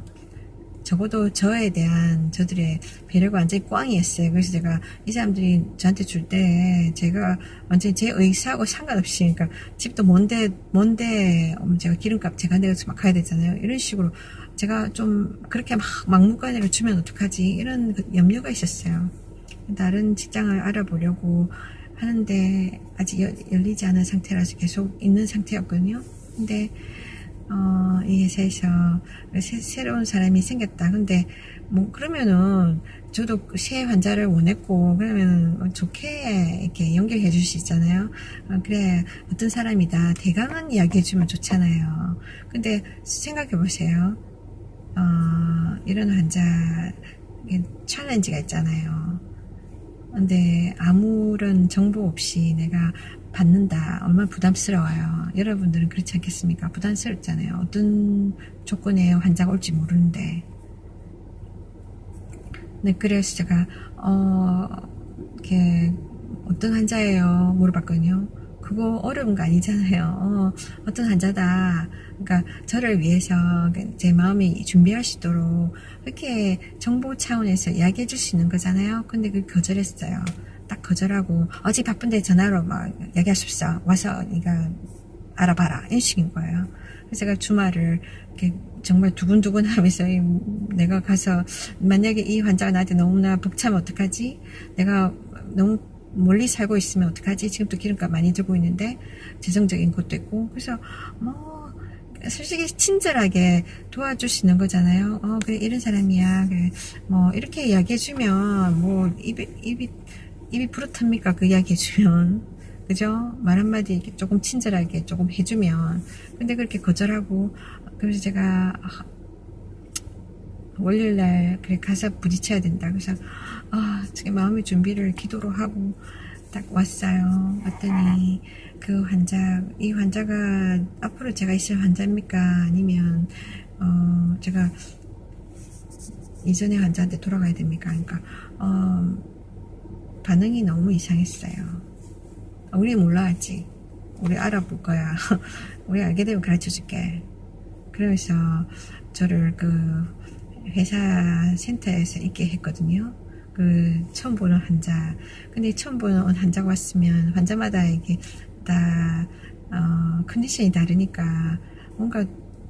A: 적어도 저에 대한 저들의 배려가 완전히 꽝이었어요. 그래서 제가 이 사람들이 저한테 줄 때 제가 완전히 제 의사하고 상관없이, 그러니까 집도 먼데 제가 기름값 제가 내서 막 가야 되잖아요. 이런 식으로 제가 좀 그렇게 막 막무가내로 주면 어떡하지, 이런 염려가 있었어요. 다른 직장을 알아보려고 하는데 아직 열리지 않은 상태라서 계속 있는 상태였거든요. 근데 이 회사에서 새로운 사람이 생겼다. 근데 그러면은 저도 새 환자를 원했고, 그러면 좋게 이렇게 연결해 줄 수 있잖아요. 그래, 어떤 사람이다 대강한 이야기 해주면 좋잖아요. 근데 생각해 보세요. 이런 환자 챌린지가 있잖아요. 근데 아무런 정보 없이 내가 받는다, 얼마나 부담스러워요. 여러분들은 그렇지 않겠습니까? 부담스럽잖아요. 어떤 조건에 환자가 올지 모르는데. 네, 그래서 제가 이렇게 어떤 환자예요? 물어봤거든요. 그거 어려운 거 아니잖아요. 어떤 환자다. 그러니까 저를 위해서 제 마음이 준비할 수 있도록 이렇게 정보 차원에서 이야기해 줄 수 있는 거잖아요. 근데 그 거절했어요. 딱 거절하고, 어제 바쁜데 전화로 막 이야기하십시오. 와서 네가 알아봐라. 이런 식인 거예요. 그래서 제가 주말을 이렇게 정말 두근두근 하면서 내가 가서 만약에 이 환자가 나한테 너무나 벅차면 어떡하지? 내가 너무 멀리 살고 있으면 어떡하지? 지금도 기름값 많이 들고 있는데 재정적인 것도 있고 그래서 뭐 솔직히 친절하게 도와줄 수 있는 거잖아요. 그래 이런 사람이야. 그래 뭐 이렇게 이야기해주면 뭐 입이 부르탑니까? 그 이야기해주면 그죠? 말 한마디 조금 친절하게 조금 해주면 근데 그렇게 거절하고 그래서 제가 월요일날 그래 가서 부딪혀야 된다. 그래서 지금 마음의 준비를 기도로 하고 딱 왔어요. 왔더니 그 이 환자가 앞으로 제가 있을 환자입니까? 아니면 제가 이전에 환자한테 돌아가야 됩니까? 그러니까 반응이 너무 이상했어요. 우리 몰라 아직. 우리 알아볼 거야. 우리 알게 되면 가르쳐 줄게. 그러면서 저를 그 회사 센터에서 있게 했거든요. 그 처음 보는 환자. 근데 처음 보는 환자가 왔으면 환자마다 이게 다 컨디션이 다르니까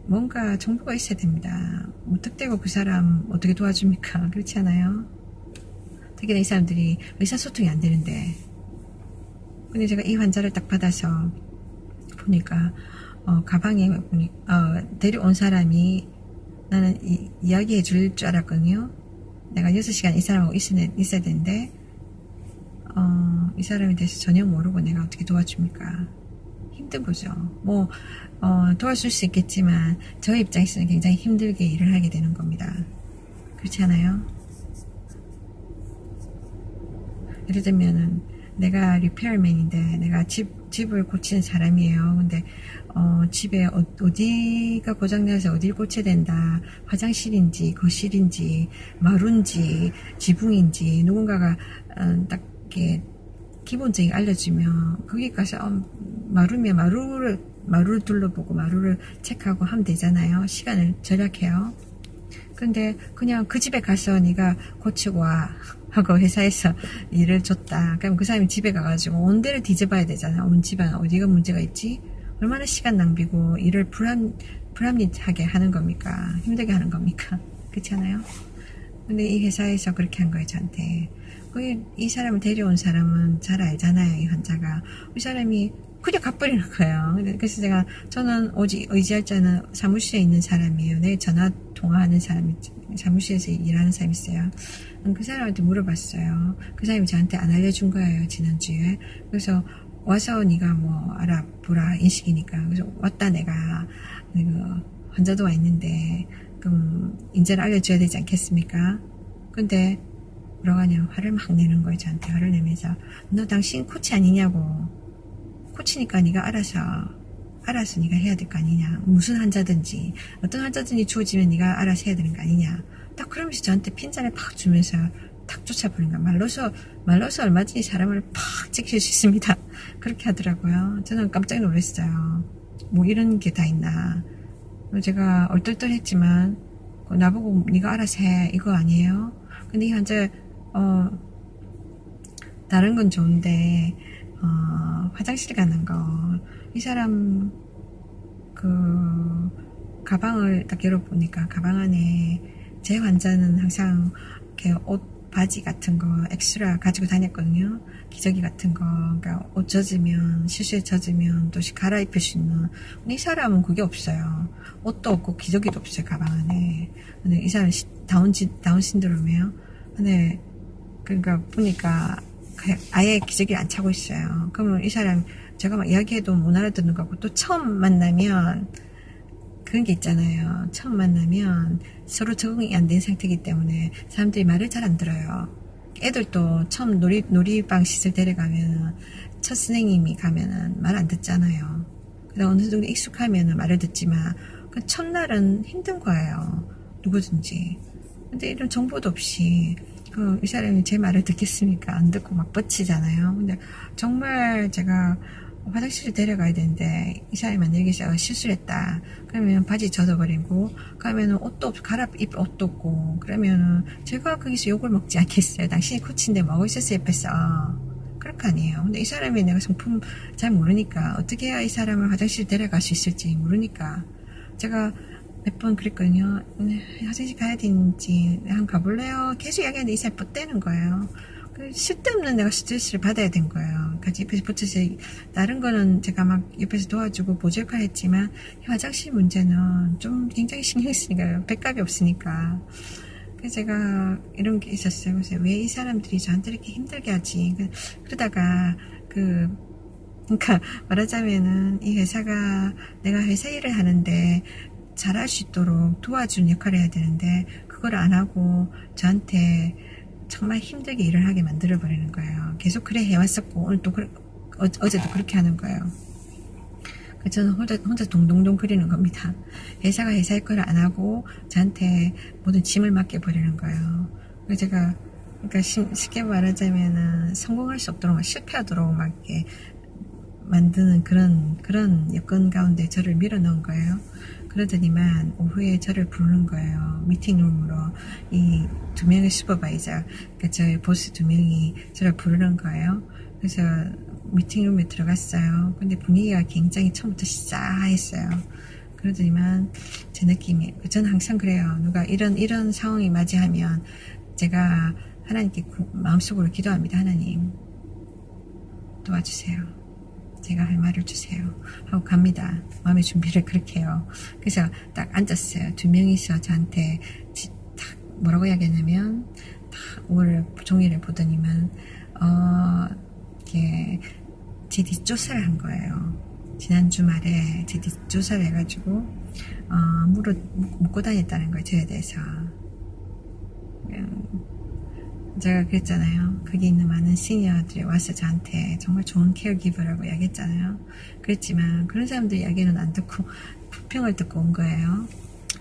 A: 뭔가 정보가 있어야 됩니다. 무턱대고 그 사람 어떻게 도와줍니까? 그렇지 않아요? 특히나 이 사람들이 의사소통이 안 되는데. 근데 제가 이 환자를 딱 받아서 보니까 가방에 데려온 사람이 나는 이야기해 줄 줄 알았거든요. 내가 6시간 이 사람하고 있어야 되는데 이 사람에 대해서 전혀 모르고 내가 어떻게 도와줍니까? 힘든 거죠. 뭐 도와줄 수 있겠지만 저 입장에서는 굉장히 힘들게 일을 하게 되는 겁니다. 그렇지 않아요? 예를 들면은 내가 리페어맨인데 내가 집을 고치는 사람이에요. 근데 집에 어디가 고장나서 어디를 고쳐야 된다. 화장실인지 거실인지 마루인지 지붕인지 누군가가 딱 이렇게 기본적인 알려주면 거기 가서 마루면 마루를 둘러보고 마루를 체크하고 하면 되잖아요. 시간을 절약해요. 근데 그냥 그 집에 가서 네가 고치고 와 하고 회사에서 일을 줬다. 그럼 그 사람이 집에 가가지고 온 데를 뒤져봐야 되잖아. 온 집안 어디가 문제가 있지? 얼마나 시간 낭비고 일을 불합리하게 하는 겁니까? 힘들게 하는 겁니까? 그렇지 않아요? 근데 이 회사에서 그렇게 한 거예요, 저한테. 이 사람을 데려온 사람은 잘 알잖아요, 이 환자가. 이 사람이 그냥 가버리는 거예요. 그래서 저는 오직 의지할 자는 사무실에 있는 사람이에요. 내 전화 통화하는 사람이, 사무실에서 일하는 사람이 있어요. 그 사람한테 물어봤어요. 그 사람이 저한테 안 알려준 거예요, 지난주에. 그래서 와서 네가 뭐 알아보라 인식이니까. 그래서 왔다 내가 환자도 와 있는데 그럼 인제를 알려줘야 되지 않겠습니까? 근데 뭐라고 하냐면 화를 막 내는 거예요. 저한테 화를 내면서 너 당신 코치 아니냐고. 코치니까 네가 알아서 네가 해야 될 거 아니냐. 무슨 환자든지 어떤 환자든지 주어지면 네가 알아서 해야 되는 거 아니냐. 딱 그러면서 저한테 핀잔을 팍 주면서 탁 쫓아버린 거야. 말로서 얼마든지 사람을 팍 찍힐 수 있습니다. 그렇게 하더라고요. 저는 깜짝 놀랐어요. 뭐 이런 게 다 있나. 제가 얼떨떨했지만 나보고 네가 알아서 해 이거 아니에요. 근데 이 환자 다른 건 좋은데 화장실 가는 거 이 사람 그 가방을 딱 열어보니까 가방 안에 제 환자는 항상 이렇게 옷 바지 같은 거 엑스트라 가지고 다녔거든요. 기저귀 같은 거, 그러니까 옷 젖으면 실수에 젖으면 또 갈아입힐 수 있는. 근데 이 사람은 그게 없어요. 옷도 없고 기저귀도 없어요, 가방 안에. 근데 이 사람 다운 신드롬이에요. 근데 그러니까 보니까 아예 기저귀를 안 차고 있어요. 그러면 이 사람 제가 막 이야기해도 못 알아듣는 거고, 또 처음 만나면 그런 게 있잖아요. 처음 만나면 서로 적응이 안 된 상태이기 때문에 사람들이 말을 잘 안 들어요. 애들도 처음 놀이방 시설 데려가면 첫 선생님이 가면은 말 안 듣잖아요. 그다음 어느 정도 익숙하면은 말을 듣지만 그 첫날은 힘든 거예요. 누구든지. 근데 이런 정보도 없이 이 사람이 제 말을 듣겠습니까? 안 듣고 막 뻗치잖아요. 근데 정말 제가 화장실에 데려가야 되는데 이 사람이 만약에 실수를 했다. 그러면 바지 젖어버리고 그러면은 옷도 없고 갈아입을 옷도 없고 그러면은 제가 거기서 욕을 먹지 않겠어요. 당신이 코치인데 뭐 하고 있었어요 옆에서. 거 아니에요. 근데 이 사람이 내가 성품 잘 모르니까 어떻게 해야 이 사람을 화장실 데려갈 수 있을지 모르니까 제가 몇 번 그랬거든요. 화장실 가야 되는지 한번 가볼래요? 계속 이야기하는데 이 사람이 뻗대는 거예요. 쓸데없는 내가 스트레스를 받아야 된 거예요. 같이 옆에서 붙어서 다른 거는 제가 막 옆에서 도와주고 보조역할 했지만 화장실 문제는 좀 굉장히 신경 쓰니까 백값이 없으니까 그래서 제가 이런 게 있었어요. 그래서 왜 이 사람들이 저한테 이렇게 힘들게 하지? 그러다가 그러니까 말하자면은 이 회사가 내가 회사 일을 하는데 잘할 수 있도록 도와주는 역할을 해야 되는데 그걸 안 하고 저한테 정말 힘들게 일을 하게 만들어버리는 거예요. 계속 그래 해왔었고 오늘 또 어제도 그렇게 하는 거예요. 저는 혼자 동동동 그리는 겁니다. 회사가 회사의 걸 안 하고 저한테 모든 짐을 맡겨버리는 거예요. 그래서 제가 그러니까 쉽게 말하자면은 성공할 수 없도록 실패하도록 막 이렇게 만드는 그런 여건 가운데 저를 밀어넣은 거예요. 그러더니만 오후에 저를 부르는 거예요. 미팅룸으로 이 두 명의 슈퍼바이저, 그러니까 저희 보스 두 명이 저를 부르는 거예요. 그래서 미팅룸에 들어갔어요. 근데 분위기가 굉장히 처음부터 싸했어요. 그러더니만 제 느낌이 저는 항상 그래요. 누가 이런 상황이 맞이하면 제가 하나님께 마음속으로 기도합니다. 하나님 도와주세요. 제가 할 말을 주세요. 하고 갑니다. 마음의 준비를 그렇게 해요. 그래서 딱 앉았어요. 두 명이서 저한테 딱 뭐라고 이야기하냐면 딱 종이를 보더니만 이렇게 제 뒷조사를 한 거예요. 지난 주말에 제 뒷조사를 해가지고 묻고 다녔다는 거예요. 저에 대해서. 제가 그랬잖아요. 거기 있는 많은 시니어들이 와서 저한테 정말 좋은 케어기버라고 이야기했잖아요. 그랬지만 그런 사람들 이야기는 안 듣고 불평을 듣고 온 거예요.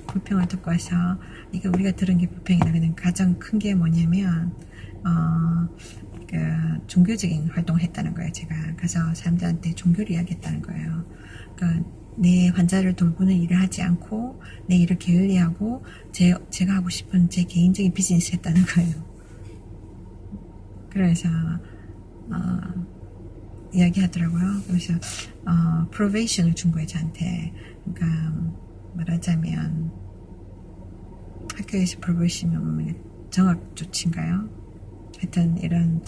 A: 불평을 듣고 와서 이게 우리가 들은 게 불평이다. 그냥 가장 큰 게 뭐냐면 종교적인 활동을 했다는 거예요. 제가 가서 사람들한테 종교를 이야기했다는 거예요. 그러니까 내 환자를 돌보는 일을 하지 않고 내 일을 게을리하고 제가 하고 싶은 제 개인적인 비즈니스 했다는 거예요. 그래서 이야기하더라고요. 그래서 프로베이션을 준 거예요. 저한테. 그러니까 말하자면 학교에서 프로베이션 정학 조치인가요? 하여튼 이런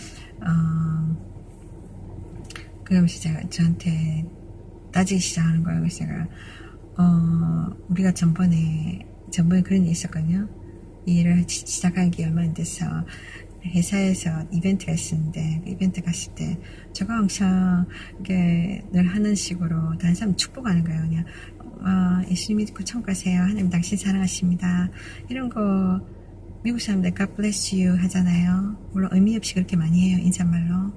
A: 그러면서 제가 저한테 따지기 시작하는 거예요. 그래서 제가 우리가 전번에 그런 일이 있었거든요. 이 일을 시작한 게 얼마 안 돼서 회사에서 이벤트가 있었는데 그 이벤트 갔을 때 제가 항상 이게 늘 하는 식으로 다른 사람 축복하는 거예요. 그냥 예수님 믿고 천국 가세요. 하나님 당신 사랑하십니다. 이런 거 미국 사람들 God bless you 하잖아요. 물론 의미 없이 그렇게 많이 해요. 인사말로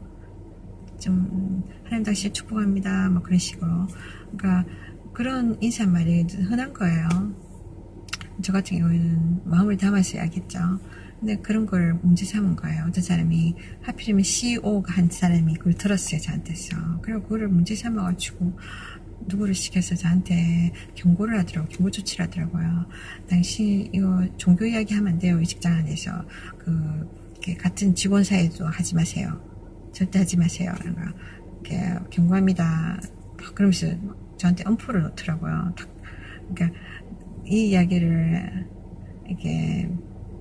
A: 좀 하나님 당신 축복합니다. 뭐 그런 식으로. 그러니까 그런 인사말이 흔한 거예요. 저 같은 경우에는 마음을 담아서 이야기했죠. 근데 그런 걸 문제 삼은 거예요. 어떤 사람이 하필이면 CEO가 한 사람이 그걸 들었어요. 저한테서. 그리고 그거를 문제 삼아가지고 누구를 시켜서 저한테 경고를 하더라고요. 경고 조치를 하더라고요. 당신 이거 종교 이야기 하면 안 돼요. 이 직장 안에서. 같은 직원 사이에도 하지 마세요. 절대 하지 마세요. 그러니까 경고합니다. 그러면서 저한테 엄포를 놓더라고요. 그러니까 이 이야기를 이게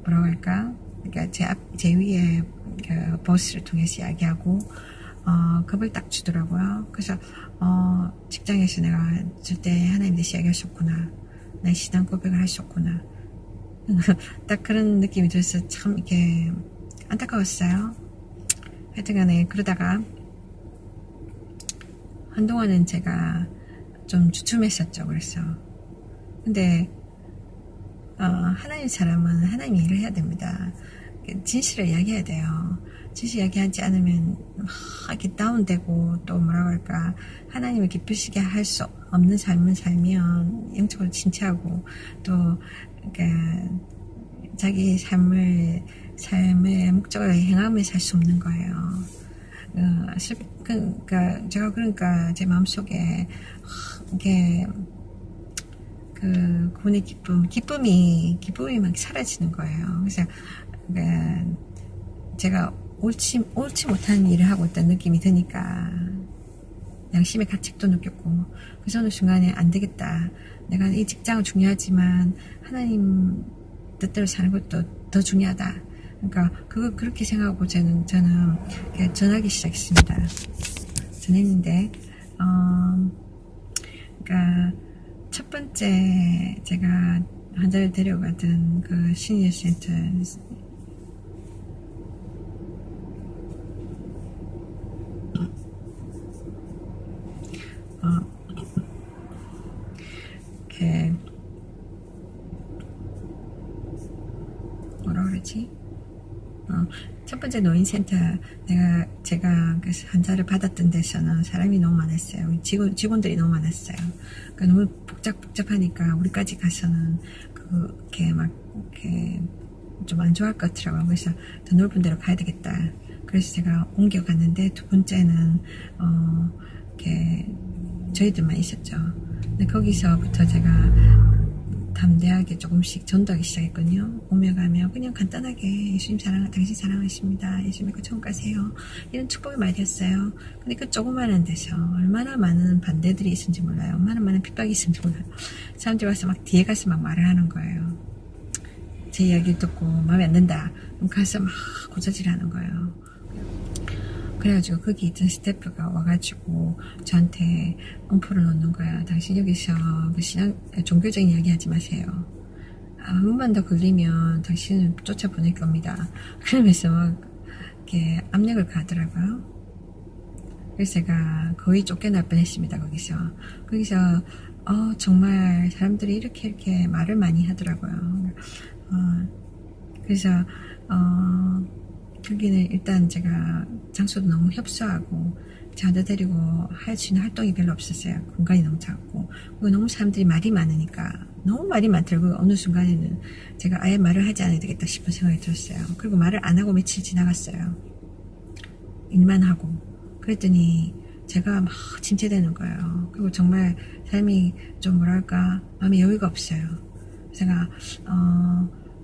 A: 뭐라고 할까? 그러니까 제 위에 그 보스를 통해서 이야기하고 겁을 딱 주더라고요. 그래서 직장에서 내가 절대 하나님 대신 이야기하셨구나. 내 신앙 고백을 하셨구나. 딱 그런 느낌이 들어서 참 이렇게 안타까웠어요. 하여튼간에 그러다가 한동안은 제가 좀 주춤했었죠. 그래서 근데 하나님 사람은 하나님이 일을 해야 됩니다. 진실을 이야기해야 돼요. 진실 이야기하지 않으면 이렇게 다운되고 또 뭐라고 할까 하나님을 기쁘시게 할 수 없는 삶을 살면 영적으로 진취하고 또 그러니까 자기 삶의 목적을 행하며 살 수 없는 거예요. 그러니까 제 마음속에 이게 구원의 기쁨이 막 사라지는 거예요. 그래서 제가 옳지 못한 일을 하고 있다는 느낌이 드니까 양심의 가책도 느꼈고, 그래서 어느 순간에 안 되겠다. 내가 이 직장은 중요하지만 하나님 뜻대로 사는 것도 더 중요하다. 그러니까 그렇게 생각하고 저는 전하기 시작했습니다. 전했는데 그러니까 첫 번째 제가 환자를 데려가던 그 시니어 센터 이렇게 뭐라 그러지? 첫 번째 노인센터 제가 그 환자를 받았던 데서는 사람이 너무 많았어요. 직원들이 너무 많았어요. 그러니까 너무 복잡하니까 우리까지 가서는 그렇게 막 이렇게 좀 안 좋아할 것 같더라고요. 그래서 더 넓은 데로 가야 되겠다. 그래서 제가 옮겨갔는데, 두 번째는 이렇게 저희들만 있었죠. 근데 거기서부터 제가 담대하게 조금씩 전도하기 시작했거든요. 오며 가며 그냥 간단하게 예수님 당신 사랑하십니다. 예수님 믿고 천국 가세요. 이런 축복의 말이었어요. 근데 그 조그마한 데서 얼마나 많은 반대들이 있는지 몰라요. 얼마나 많은 핍박이 있는지 몰라요. 사람들이 와서 막 뒤에 가서 막 말을 하는 거예요. 제 이야기를 듣고 마음에 안 든다. 그럼 가서 막 고자질하는 거예요. 그래가지고 거기 있던 스태프가 와가지고 저한테 엄포를 놓는 거야. 당신 여기서 그 종교적인 이야기 하지 마세요. 한 번만 더 걸리면 당신을 쫓아보낼 겁니다. 그러면서 막 이렇게 압력을 가더라고요. 그래서 제가 거의 쫓겨날 뻔했습니다. 거기서 정말 사람들이 이렇게 말을 많이 하더라고요. 그래서 거기는 일단 제가 장소도 너무 협소하고 저한테 데리고 할 수 있는 활동이 별로 없었어요. 공간이 너무 작고, 그리고 너무 사람들이 말이 많으니까 너무 말이 많더라고요. 어느 순간에는 제가 아예 말을 하지 않아야 되겠다 싶은 생각이 들었어요. 그리고 말을 안 하고 며칠 지나갔어요. 일만 하고. 그랬더니 제가 막 침체되는 거예요. 그리고 정말 삶이 좀 뭐랄까 마음에 여유가 없어요. 제가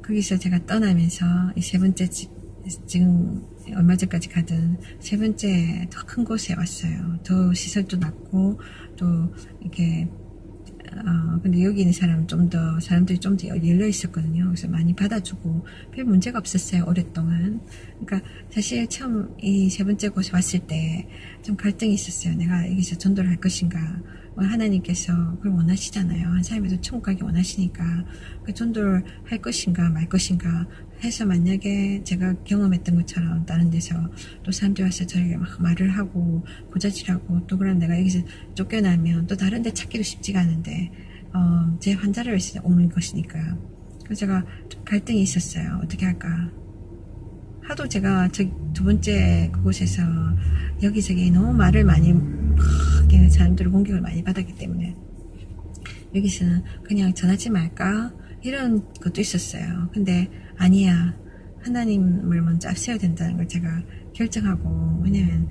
A: 거기서 제가 떠나면서 이 세 번째 지금 얼마 전까지 가던 세 번째 더 큰 곳에 왔어요. 더 시설도 낮고 또 이렇게 근데 여기 있는 사람들이 좀 더 열려 있었거든요. 그래서 많이 받아주고 별 문제가 없었어요. 오랫동안. 그러니까 사실 처음 이 세 번째 곳에 왔을 때 좀 갈등이 있었어요. 내가 여기서 전도를 할 것인가. 하나님께서 그걸 원하시잖아요. 한 사람에도 천국 가기 원하시니까 그 전도를 할 것인가 말 것인가 해서, 만약에 제가 경험했던 것처럼 다른 데서 또 사람들이 와서 저에게 막 말을 하고 고자질하고, 또 그럼 내가 여기서 쫓겨나면 또 다른 데 찾기도 쉽지가 않은데 제 환자를 위해서 오는 것이니까. 그래서 제가 좀 갈등이 있었어요. 어떻게 할까. 하도 제가 두 번째 그곳에서 여기저기 너무 말을 많이 사람들의 공격을 많이 받았기 때문에 여기서는 그냥 전하지 말까 이런 것도 있었어요. 근데 아니야, 하나님을 먼저 앞세워야 된다는 걸 제가 결정하고, 왜냐면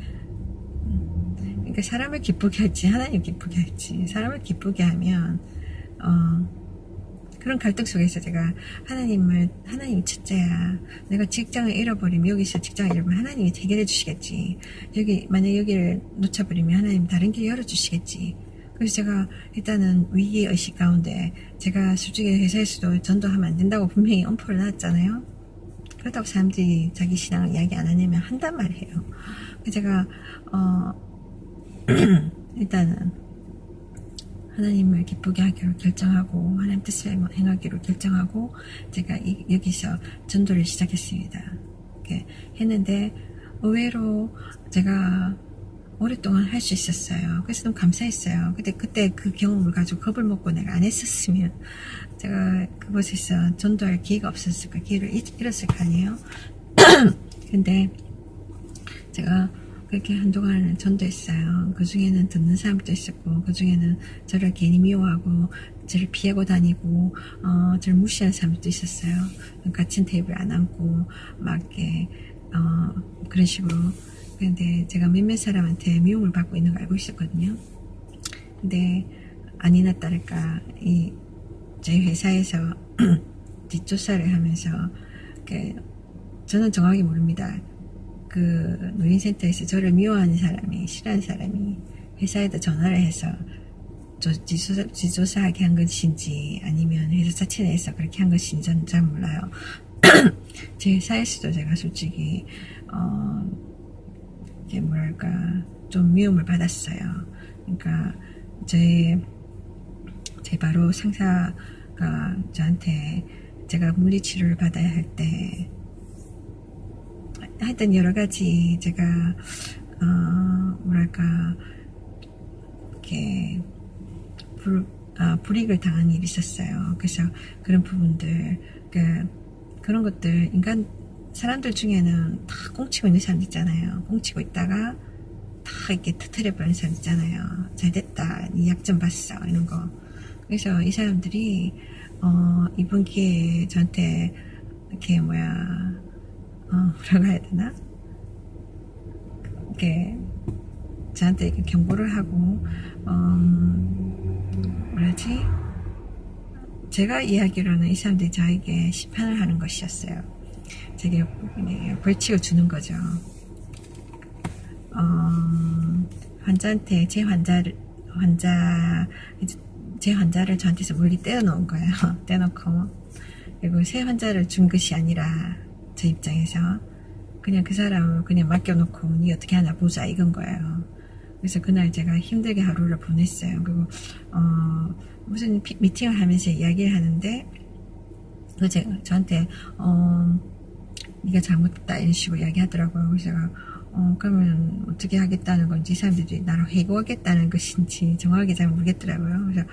A: 그러니까 사람을 기쁘게 할지 하나님을 기쁘게 할지, 사람을 기쁘게 하면 그런 갈등 속에서 제가 하나님이 첫째야. 내가 직장을 잃어버리면, 여기서 직장을 잃어버리면 하나님이 해결해 주시겠지. 만약 여기를 놓쳐버리면 하나님 다른 길 열어주시겠지. 그래서 제가 일단은 위기의식 가운데, 제가 솔직히 회사에서도 전도하면 안 된다고 분명히 엄포를 놨잖아요. 그렇다고 사람들이 자기 신앙을 이야기 안 하냐면 한단 말이에요. 그래서 제가 일단은 하나님을 기쁘게 하기로 결정하고, 하나님 뜻을 행하기로 결정하고, 제가 여기서 전도를 시작했습니다. 이렇게 했는데 의외로 제가 오랫동안 할 수 있었어요. 그래서 너무 감사했어요. 그때 그 경험을 가지고 겁을 먹고 내가 안 했었으면 제가 그곳에서 전도할 기회가 없었을까, 기회를 잃었을 거 아니에요. 근데 제가 그렇게 한동안 전도했어요. 그 중에는 듣는 사람도 있었고, 그 중에는 저를 괜히 미워하고 저를 피하고 다니고 저를 무시하는 사람도 있었어요. 같은 테이블 안 앉고 막 이렇게 그런 식으로. 근데 제가 몇몇 사람한테 미움을 받고 있는 걸 알고 있었거든요. 근데 아니나 다를까 저희 회사에서 뒷조사를 하면서 저는 정확히 모릅니다. 그 노인센터에서 저를 미워하는 사람이, 싫어하는 사람이 회사에다 전화를 해서 지조사하게 한 것인지 아니면 회사 자체 내에서 그렇게 한 것인지 저는 잘 몰라요. 제 회사에서도 제가 솔직히 이게 뭐랄까 좀 미움을 받았어요. 그러니까 제 바로 상사가 저한테 제가 물리치료를 받아야 할 때 하여튼 여러가지 제가 뭐랄까 이렇게 불이익을 당한 일이 있었어요. 그래서 그런 부분들 그런 것들 사람들 중에는 다 꽁치고 있는 사람 있잖아요. 꽁치고 있다가 다 이렇게 터트려버리는 사람 있잖아요. 잘됐다, 니 약 좀 봤어, 이런 거. 그래서 이 사람들이 이번 기회에 저한테 이렇게 뭐라고 해야 되나? 이렇게 저한테 이렇게 경고를 하고 뭐라지? 제가 이야기로는 이 사람들이 저에게 심판을 하는 것이었어요. 제게 벌칙을 주는 거죠. 환자한테 제 환자를 저한테서 멀리 떼어놓은 거예요. 떼놓고 그리고 새 환자를 준 것이 아니라 제 입장에서 그냥 그 사람을 그냥 맡겨놓고 니 어떻게 하나 보자 이건 거예요. 그래서 그날 제가 힘들게 하루를 보냈어요. 그리고 무슨 미팅을 하면서 이야기를 하는데 저한테 네가 잘못했다 이런 식으로 이야기하더라고요. 그래서 제가 그러면 어떻게 하겠다는 건지 이 사람들이 나를 해고하겠다는 것인지 정확하게 잘 모르겠더라고요. 그래서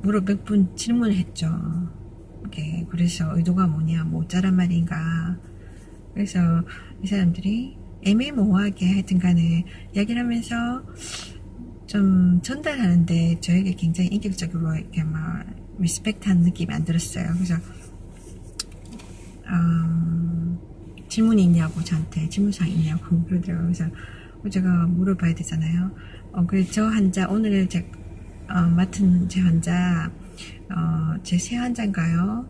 A: 몇 분 질문을 했죠. 그래서 의도가 뭐냐, 뭐 어쩌란 말인가. 그래서 이 사람들이 애매모호하게 하여튼 간에 이야기를 하면서 좀 전달하는데 저에게 굉장히 인격적으로 이렇게 막 리스펙트하는 느낌이 안 들었어요. 그래서 질문이 있냐고 저한테 질문사항 있냐고 그러더라고요. 그래서 제가 물어봐야 되잖아요. 그래서 저 환자 오늘 맡은 제 환자 제 새 환자인가요?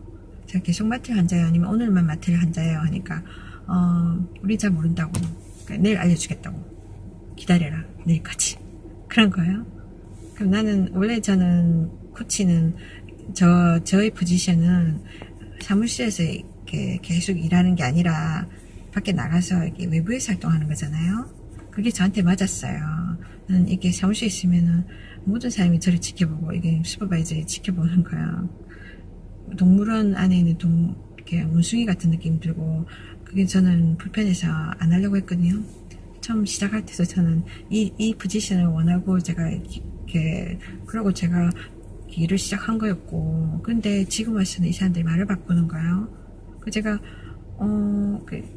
A: 제가 계속 맡을 환자예요? 아니면 오늘만 맡을 환자예요? 하니까 우리 잘 모른다고. 그러니까 내일 알려주겠다고. 기다려라. 내일까지. 그런 거예요. 그럼 원래 저는 코치는 저의 포지션은 사무실에서 이렇게 계속 일하는 게 아니라 밖에 나가서 이렇게 외부에서 활동하는 거잖아요. 그게 저한테 맞았어요. 나는 이렇게 사무실에 있으면은 모든 사람이 저를 지켜보고 이게 슈퍼바이저를 지켜보는 거야. 동물원 안에 있는 이렇게 원숭이 같은 느낌이 들고 그게 저는 불편해서 안 하려고 했거든요. 처음 시작할 때도 저는 이 포지션을 원하고 제가 이렇게 그러고 제가 일을 시작한 거였고 근데 지금 와서는 이 사람들이 말을 바꾸는 거예요. 제가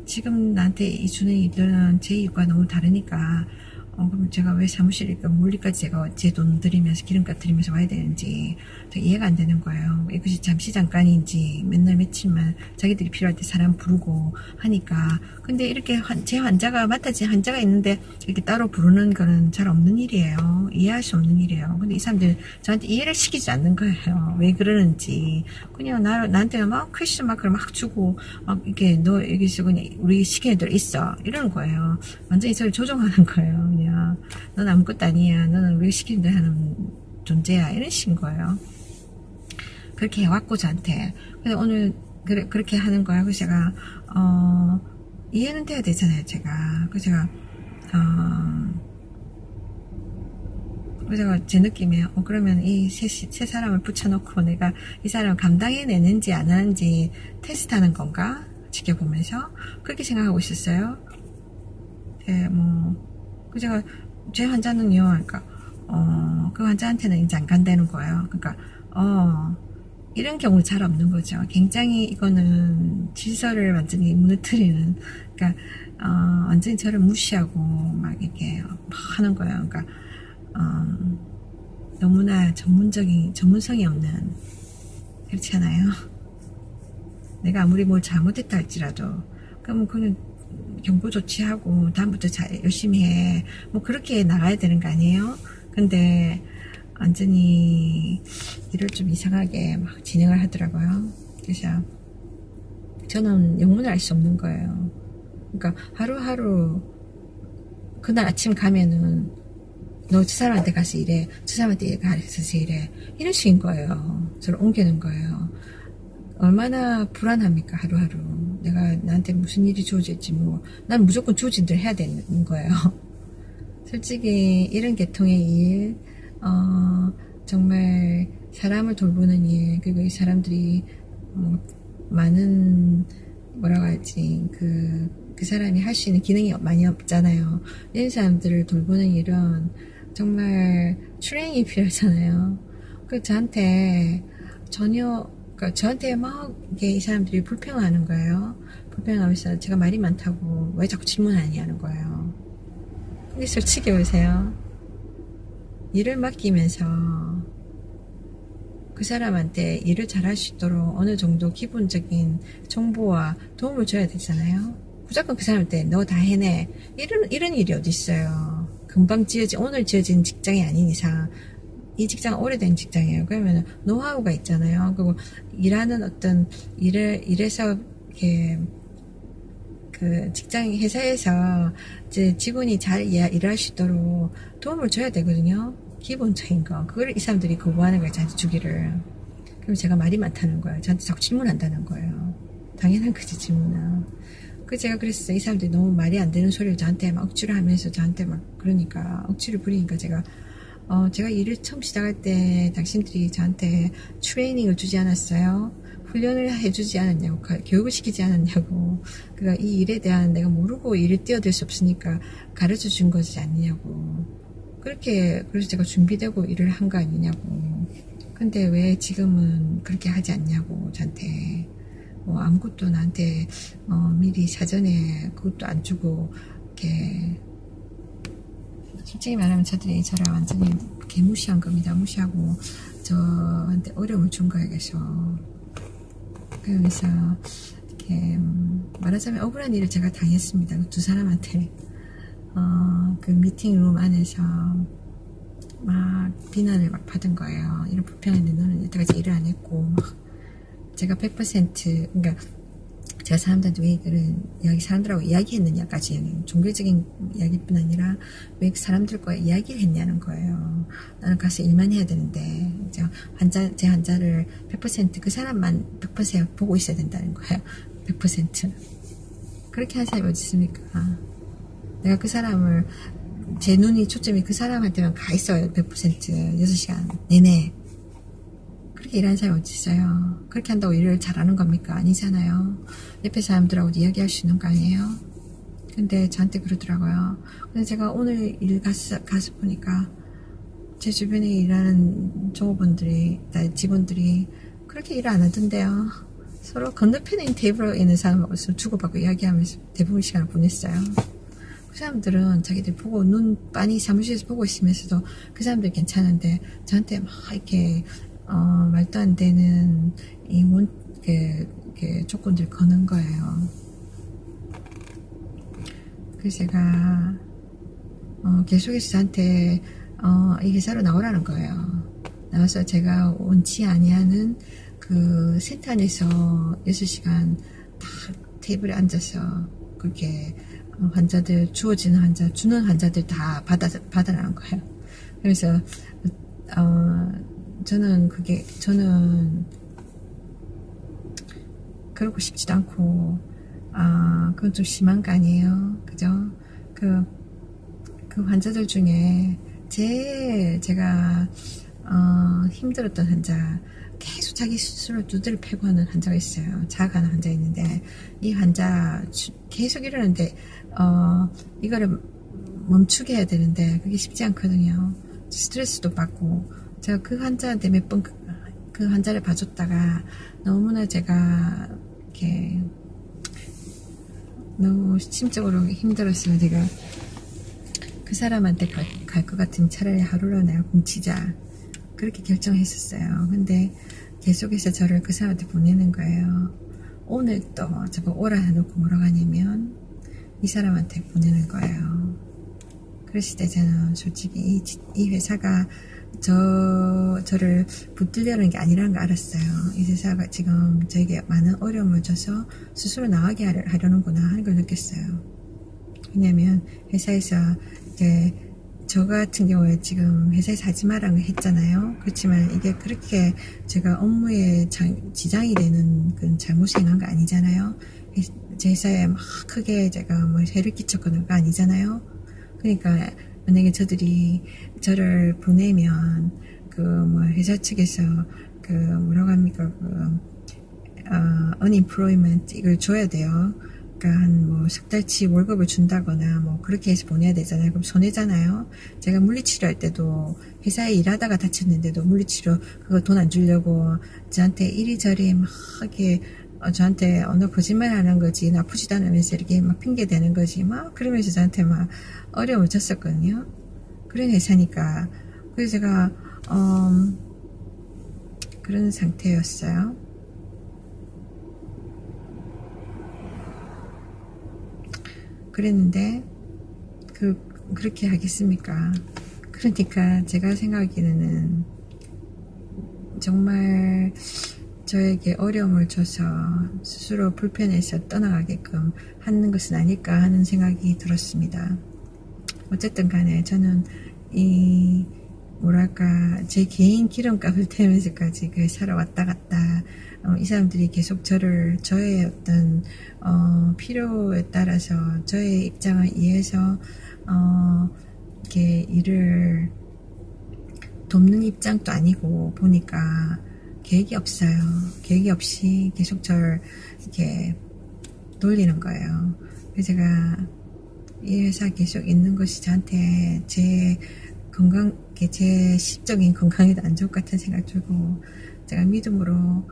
A: 지금 나한테 이 주는 일들은 제 일과 너무 다르니까 그럼 제가 왜 사무실에 물리까지 제가 제 돈 들이면서 기름값 들이면서 와야 되는지 이해가 안 되는 거예요. 이것이 잠시 잠깐인지 맨날 며칠만 자기들이 필요할 때 사람 부르고 하니까 근데 이렇게 제 환자가 맡아진 환자가 있는데 이렇게 따로 부르는 거는 잘 없는 일이에요. 이해할 수 없는 일이에요. 근데 이 사람들 저한테 이해를 시키지 않는 거예요. 왜 그러는지 그냥 나한테 막 퀘스천 마크를 막 주고 막 이렇게 너 여기서 그냥 우리 시키는 대로 있어 이러는 거예요. 완전히 저를 조종하는 거예요. 그냥 넌 아무것도 아니야. 너는 우리가 시키는 대로 하는 존재야. 이런 식인 거예요. 그렇게 해왔고 저한테. 그래서 오늘 그렇게 하는 거야. 그래서 제가 이해는 돼야 되잖아요. 제가. 그래서 제가 제 느낌에 그러면 이 세 사람을 붙여놓고 내가 이 사람을 감당해내는지 안 하는지 테스트하는 건가? 지켜보면서 그렇게 생각하고 있었어요. 제가 제 환자는요, 그러니까 그 환자한테는 이제 안 간다는 거예요. 그러니까 이런 경우 잘 없는 거죠. 굉장히 이거는 질서를 완전히 무너뜨리는, 그러니까 완전히 저를 무시하고 막 이렇게 막 하는 거예요. 그러니까 너무나 전문성이 없는, 그렇지 않아요? 내가 아무리 뭘 잘못했다 할지라도 그럼 그냥 경고 조치하고 다음부터 열심히 해. 뭐 그렇게 나가야 되는 거 아니에요? 근데 완전히 일을 좀 이상하게 막 진행을 하더라고요. 그래서 저는 영문을 알 수 없는 거예요. 그러니까 하루하루 그날 아침 가면은 너 저 사람한테 가서 일해, 저 사람한테 가서 일해, 이런 식인 거예요. 저를 옮기는 거예요. 얼마나 불안합니까? 하루하루 내가 나한테 무슨 일이 주어질지 뭐 난 무조건 주어진 대로 해야 되는 거예요. 솔직히 이런 계통의 일, 정말 사람을 돌보는 일, 그리고 이 사람들이 많은 뭐라고 할지 그 사람이 할 수 있는 기능이 많이 없잖아요. 이런 사람들을 돌보는 일은 정말 트레이닝이 필요하잖아요. 그 저한테 전혀 그러니까 저한테 막 이 사람들이 불평하는 거예요. 불평하면서 제가 말이 많다고 왜 자꾸 질문하냐는 거예요. 근데 솔직히 보세요. 일을 맡기면서 그 사람한테 일을 잘할 수 있도록 어느 정도 기본적인 정보와 도움을 줘야 되잖아요. 무조건 그 사람한테 너 다 해내. 이런 일이 어디 있어요. 금방 오늘 지어진 직장이 아닌 이상 이 직장은 오래된 직장이에요. 그러면 노하우가 있잖아요. 그리고 일하는 어떤 일에서 이렇게 그 직장 회사에서 이제 직원이 잘 일할 수 있도록 도움을 줘야 되거든요. 기본적인 거. 그걸 이 사람들이 거부하는 거예요. 저한테 주기를. 그럼 제가 말이 많다는 거예요. 저한테 자꾸 질문한다는 거예요. 당연한 거지, 질문은. 제가 그랬어요. 이 사람들이 너무 말이 안 되는 소리를 저한테 막 억지로 하면서 저한테 막 그러니까 억지를 부리니까 제가 일을 처음 시작할 때 당신들이 저한테 트레이닝을 주지 않았어요? 훈련을 해주지 않았냐고, 교육을 시키지 않았냐고. 그러니까 이 일에 대한 내가 모르고 일을 뛰어들 수 없으니까 가르쳐 준 거지 않느냐고. 그래서 제가 준비되고 일을 한 거 아니냐고. 근데 왜 지금은 그렇게 하지 않냐고, 저한테. 아무것도 나한테, 미리 사전에 그것도 안 주고, 이렇게. 솔직히 말하면 저들이 저를 완전히 개무시한 겁니다. 무시하고 저한테 어려움을 준 거예요. 그래서 이렇게 말하자면 억울한 일을 제가 당했습니다. 그 두 사람한테 그 미팅룸 안에서 막 비난을 막 받은 거예요. 이런 불평했는데 너는 여태까지 일을 안 했고 막 제가 100% 그러니까 제가 사람들한테 왜 이런 사람들하고 이야기했느냐까지 종교적인 이야기뿐 아니라 왜 사람들과 이야기를 했냐는 거예요. 나는 가서 일만 해야 되는데 제 환자를 100% 그 사람만 100% 보고 있어야 된다는 거예요. 100% 그렇게 한 사람이 어디 있습니까? 내가 그 사람을 제 눈이 초점이 그 사람한테만 가 있어요. 100% 6시간 내내. 그렇게 일하는 사람이 어디 있어요? 그렇게 한다고 일을 잘하는 겁니까? 아니잖아요. 옆에 사람들하고 이야기할 수 있는 거 아니에요? 근데 저한테 그러더라고요. 근데 제가 오늘 일 가서 보니까 제 주변에 일하는 종업원들이, 직원들이 그렇게 일을 안 하던데요. 서로 건너편에 있는 테이블에 있는 사람하고 주고받고 이야기하면서 대부분 시간을 보냈어요. 그 사람들은 자기들 보고 눈 빤히 사무실에서 보고 있으면서도 그 사람들 괜찮은데 저한테 막 이렇게 말도 안 되는 조건들 거는 거예요. 그래서 제가 계속해서 저한테 이 회사로 나오라는 거예요. 나와서 제가 원치 아니하는 그 센터 안에서 6시간 다 테이블에 앉아서 그렇게 환자들 주어지는 환자 주는 환자들 다 받아라는 거예요. 그래서 저는 그러고 싶지도 않고 그건 좀 심한 거 아니에요. 그죠? 그 환자들 중에 제일 제가 힘들었던 환자, 계속 자기 스스로 두드려 패고 하는 환자가 있어요. 자학하는 환자 있는데 이 환자 계속 이러는데 이거를 멈추게 해야 되는데 그게 쉽지 않거든요. 스트레스도 받고 제가 그 환자한테 몇 번 그 환자를 봐줬다가 너무나 제가 이렇게 너무 심적으로 힘들었어요. 제가 그 사람한테 갈 것 같으면 차라리 하루를 내가 뭉치자 그렇게 결정했었어요. 근데 계속해서 저를 그 사람한테 보내는 거예요. 오늘 또 저거 오라 해놓고 뭐라고 하냐면 이 사람한테 보내는 거예요. 그랬을 때 저는 솔직히 이 회사가 저를 붙들려는 게 아니라는 걸 알았어요. 이 회사가 지금 저에게 많은 어려움을 줘서 스스로 나가게 하려는구나 하는 걸 느꼈어요. 왜냐면 회사에서 이제 저 같은 경우에 지금 회사에서 하지 말라는 걸 했잖아요. 그렇지만 이게 그렇게 제가 업무에 지장이 되는 그런 잘못을 행한 거 아니잖아요. 제 회사에 막 크게 제가 뭐 해를 끼쳤거나 거 아니잖아요. 그러니까 만약에 저를 보내면 그 뭐 회사 측에서 그 뭐라고 합니까, unemployment 이걸 줘야 돼요. 그러니까 한 뭐 석 달치 월급을 준다거나 뭐 그렇게 해서 보내야 되잖아요. 그럼 손해잖아요. 제가 물리치료할 때도 회사에 일하다가 다쳤는데도 물리치료 그거 돈 안 주려고 저한테 이리저리 막 이렇게 저한테 너 거짓말 하는 거지, 나쁘지도 않으면서 이렇게 막 핑계 대는 거지, 막 그러면서 저한테 막 어려움을 줬었거든요. 그런 회사니까. 그래서 제가 그런 상태였어요. 그랬는데 그렇게 하겠습니까? 그러니까 제가 생각하기에는 정말 저에게 어려움을 줘서 스스로 불편해서 떠나가게끔 하는 것은 아닐까 하는 생각이 들었습니다. 어쨌든 간에 저는 제 개인 기름값을 태우면서까지 그 회사를 왔다 갔다, 이 사람들이 계속 저의 어떤, 필요에 따라서 저의 입장을 이해해서, 이렇게 일을 돕는 입장도 아니고 보니까 계획이 없어요. 계획이 없이 계속 저를 이렇게 돌리는 거예요. 그래서 제가 이 회사 계속 있는 것이 저한테 제 시적인 건강에도 안 좋을 것 같은 생각 들고, 제가 믿음으로,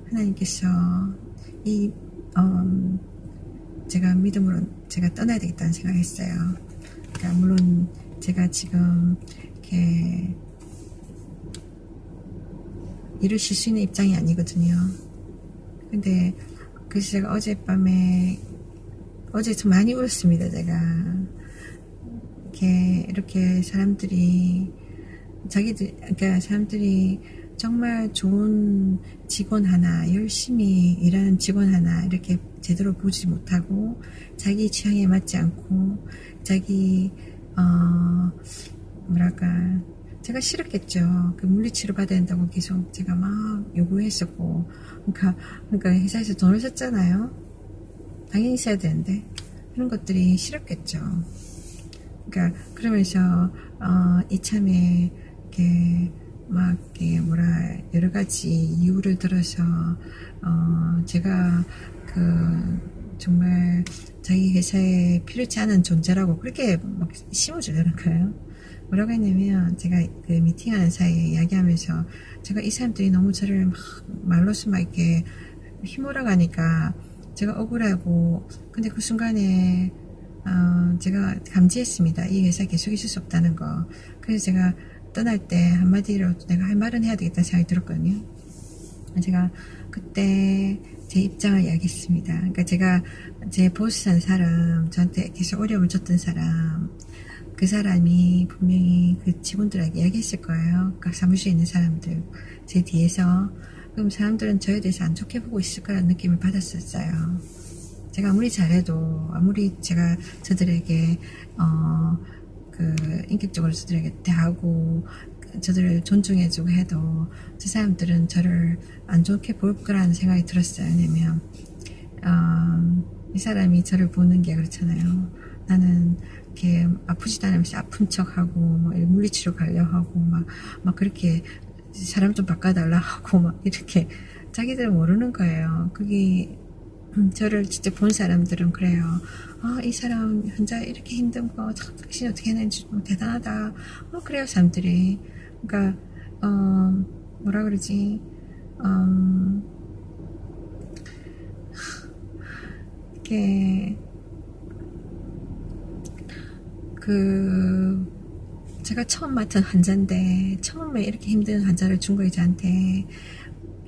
A: 하나님께서 제가 믿음으로 제가 떠나야 되겠다는 생각을 했어요. 그러니까 물론 제가 지금 이렇게 일을 쉴 수 있는 입장이 아니거든요. 근데 그래서 제가 어제 좀 많이 울었습니다. 제가 이렇게 사람들이 정말 좋은 직원 하나, 열심히 일하는 직원 하나 이렇게 제대로 보지 못하고 자기 취향에 맞지 않고 제가 싫었겠죠. 그 물리치료 받아야 된다고 계속 제가 막 요구했었고, 그러니까 회사에서 돈을 썼잖아요. 당연히 써야 되는데 그런 것들이 싫었겠죠. 그러니까 그러면서 이참에 여러 가지 이유를 들어서 제가 정말 자기 회사에 필요치 않은 존재라고 그렇게 막 심어주려는 거예요. 뭐라고 했냐면, 제가 그 미팅하는 사이에 이야기하면서 제가 이 사람들이 너무 저를 말로서 막 이렇게 휘몰아가니까 제가 억울하고, 근데 그 순간에 제가 감지했습니다. 이 회사에 계속 있을 수 없다는 거. 그래서 제가 떠날 때 한마디로 내가 할 말은 해야 되겠다는 생각이 들었거든요. 제가 그때 제 입장을 이야기했습니다. 그러니까 제가 제 보스한 사람, 저한테 계속 어려움을 줬던 사람, 그 사람이 분명히 그 직원들에게 이야기했을 거예요. 그러니까 사무실에 있는 사람들, 제 뒤에서. 그럼 사람들은 저에 대해서 안 좋게 보고 있을 거라는 느낌을 받았었어요. 제가 아무리 잘해도, 아무리 제가 저들에게 인격적으로 저들에게 대하고 저들을 존중해주고 해도 저 사람들은 저를 안 좋게 볼 거라는 생각이 들었어요. 왜냐면 이 사람이 저를 보는 게 그렇잖아요. 나는 이렇게 아프지도 않으면서 아픈 척하고 물리치료 가려 하고 막 그렇게 사람 좀 바꿔달라 하고 막 이렇게 자기들은 모르는 거예요. 그게 저를 진짜 본 사람들은 그래요. 이 사람 혼자 이렇게 힘든 거 당신이 어떻게 해냈는지 대단하다. 그래요, 사람들이. 그러니까 뭐라 그러지, 이렇게 제가 처음 맡은 환자인데 처음에 이렇게 힘든 환자를 준 거예요. 저한테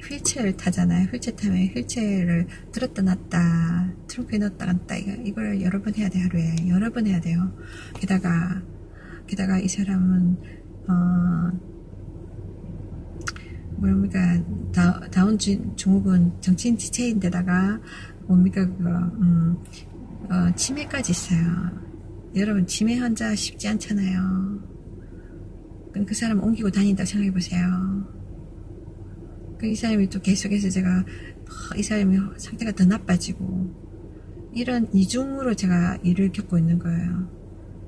A: 휠체어를 타잖아요. 휠체어 타면 휠체어를 들었다 놨다, 트렁크에 넣었다 놨다, 이걸 여러 번 해야 돼. 하루에 여러 번 해야 돼요. 게다가 게다가 이 사람은 뭡니까 다운 증후군 정신 지체인데다가 뭡니까 그거 치매까지 있어요. 여러분 치매 환자 쉽지 않잖아요. 그럼 그 사람 옮기고 다닌다고 생각해보세요. 이 사람이 또 계속해서 제가 이 사람이 상태가 더 나빠지고 이런 이중으로 제가 일을 겪고 있는 거예요.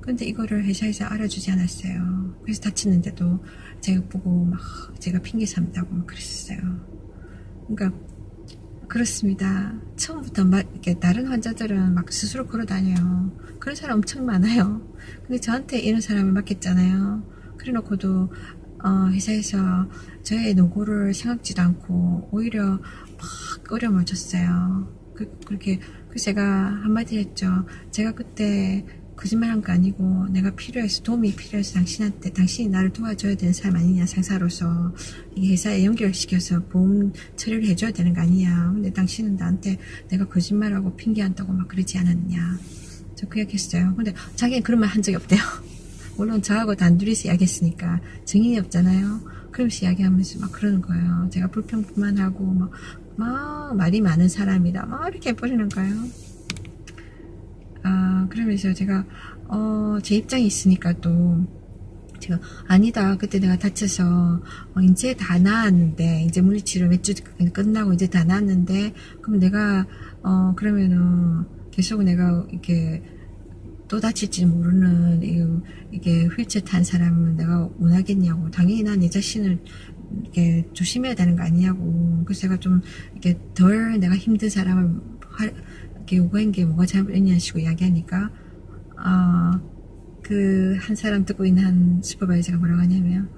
A: 근데 이거를 회사에서 알아주지 않았어요. 그래서 다치는데도 제가 보고 막 제가 핑계 삼다고 막 그랬어요. 그러니까 그렇습니다. 처음부터 막 이렇게 다른 환자들은 막 스스로 걸어 다녀요. 그런 사람 엄청 많아요. 근데 저한테 이런 사람을 맡겼잖아요. 그래 놓고도 회사에서 저의 노고를 생각지도 않고 오히려 막 어려움을 줬어요. 그래서 제가 한마디 했죠. 제가 그때 거짓말한 거 아니고 내가 필요해서 도움이 필요해서 당신한테 당신이 나를 도와줘야 되는 사람 아니냐 상사로서 이 회사에 연결시켜서 보험 처리를 해줘야 되는 거 아니냐. 근데 당신은 나한테 내가 거짓말하고 핑계한다고 막 그러지 않았냐. 저 그 얘기 했어요. 근데 자기는 그런 말 한 적이 없대요. 물론 저하고 단둘이서 이야기했으니까 증인이 없잖아요. 그러면서 이야기하면서 막 그러는 거예요. 제가 불평불만하고 막 말이 많은 사람이다 막 이렇게 해버리는 거예요. 그러면서 제가 제 입장이 있으니까 또 제가 아니다 그때 내가 다쳐서 이제 다 나았는데 이제 물리치료 몇 주 끝나고 이제 다 나았는데 그럼 내가 그러면은 계속 내가 이렇게 또 다칠지 모르는 이게 휠체어 탄 사람은 내가 원하겠냐고. 당연히 난 내 자신을 이렇게 조심해야 되는 거 아니냐고. 그래서 제가 좀 이렇게 덜 내가 힘든 사람을 이렇게 요구한 게 뭐가 잘못했냐 식으로 이야기하니까 그 한 사람 듣고 있는 한 슈퍼바이저가 뭐라고 하냐면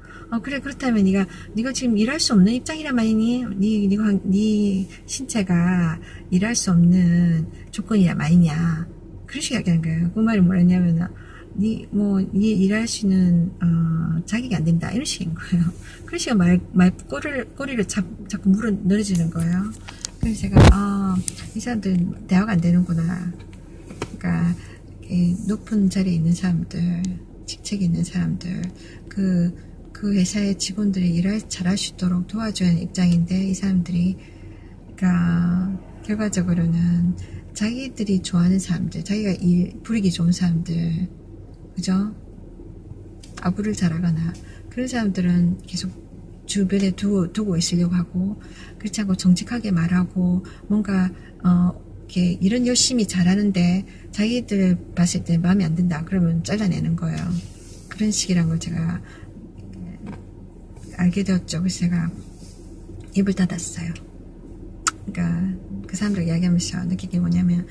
A: 그래 그렇다면 네가 지금 일할 수 없는 입장이란 말이니? 네 신체가 일할 수 없는 조건이란 말이냐. 그런 식으로 이야기하는 거예요. 그 말이 뭐였냐면 네 일할 수 있는 자격이 안 된다 이런 식인 거예요. 그런 식으로 꼬리를 자꾸 물어 늘어지는 거예요. 그래서 제가 이 사람들은 대화가 안 되는구나. 그러니까 높은 자리에 있는 사람들, 직책에 있는 사람들, 그 회사의 직원들이 일을 잘할 수 있도록 도와줘야 하는 입장인데 이 사람들이 그러니까 결과적으로는 자기들이 좋아하는 사람들, 자기가 부리기 좋은 사람들, 그죠? 아부를 잘하거나 그런 사람들은 계속 주변에 두고 있으려고 하고 그렇지 않고 정직하게 말하고 뭔가 이렇게 일은 열심히 잘하는데 자기들 봤을 때 마음에 안 든다 그러면 잘라내는 거예요. 그런 식이란 걸 제가 알게 되었죠. 그래서 제가 입을 닫았어요. 그러니까 그 사람들 이야기하면서 느낀 게 뭐냐면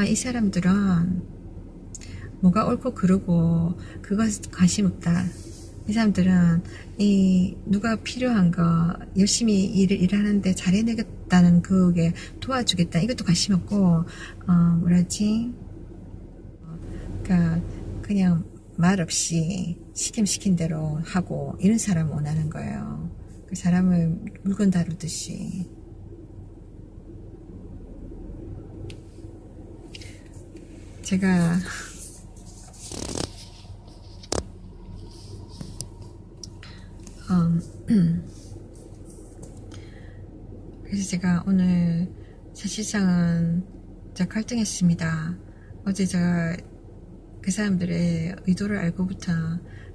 A: 이 사람들은 뭐가 옳고 그르고 그것 관심 없다. 이 사람들은 누가 필요한 거 열심히 일하는데 잘해내겠다는 그게 도와주겠다 이것도 관심 없고 뭐라지 그러니까 그냥 말 없이 시킨 대로 하고 이런 사람을 원하는 거예요. 그 사람을 물건 다루듯이. 제가 그래서 제가 오늘 사실상은 제가 갈등했습니다. 어제 제가 그 사람들의 의도를 알고부터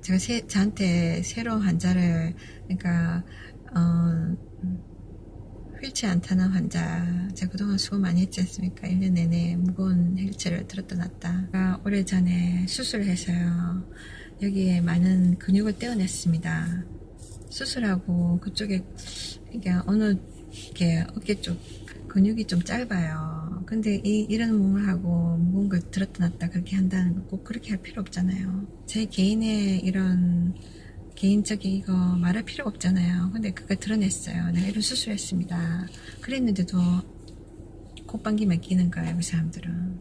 A: 제가 저한테 새로운 환자를 그러니까 휠체어 안 타는 환자 제가 그동안 수고 많이 했지 않습니까? 1년 내내 무거운 휠체어를 들었다 놨다. 오래전에 수술을 해서요. 여기에 많은 근육을 떼어냈습니다. 수술하고 그쪽에 이게 이렇게 어깨 쪽 근육이 좀 짧아요. 근데 이런 몸을 하고 무거운 걸 들었다 놨다 그렇게 한다는 거 꼭 그렇게 할 필요 없잖아요. 제 개인의 이런 개인적인 이거 말할 필요가 없잖아요. 근데 그걸 드러냈어요. 내가 이런 수술을 했습니다. 그랬는데도 콧방귀만 끼는 거예요. 그 사람들은.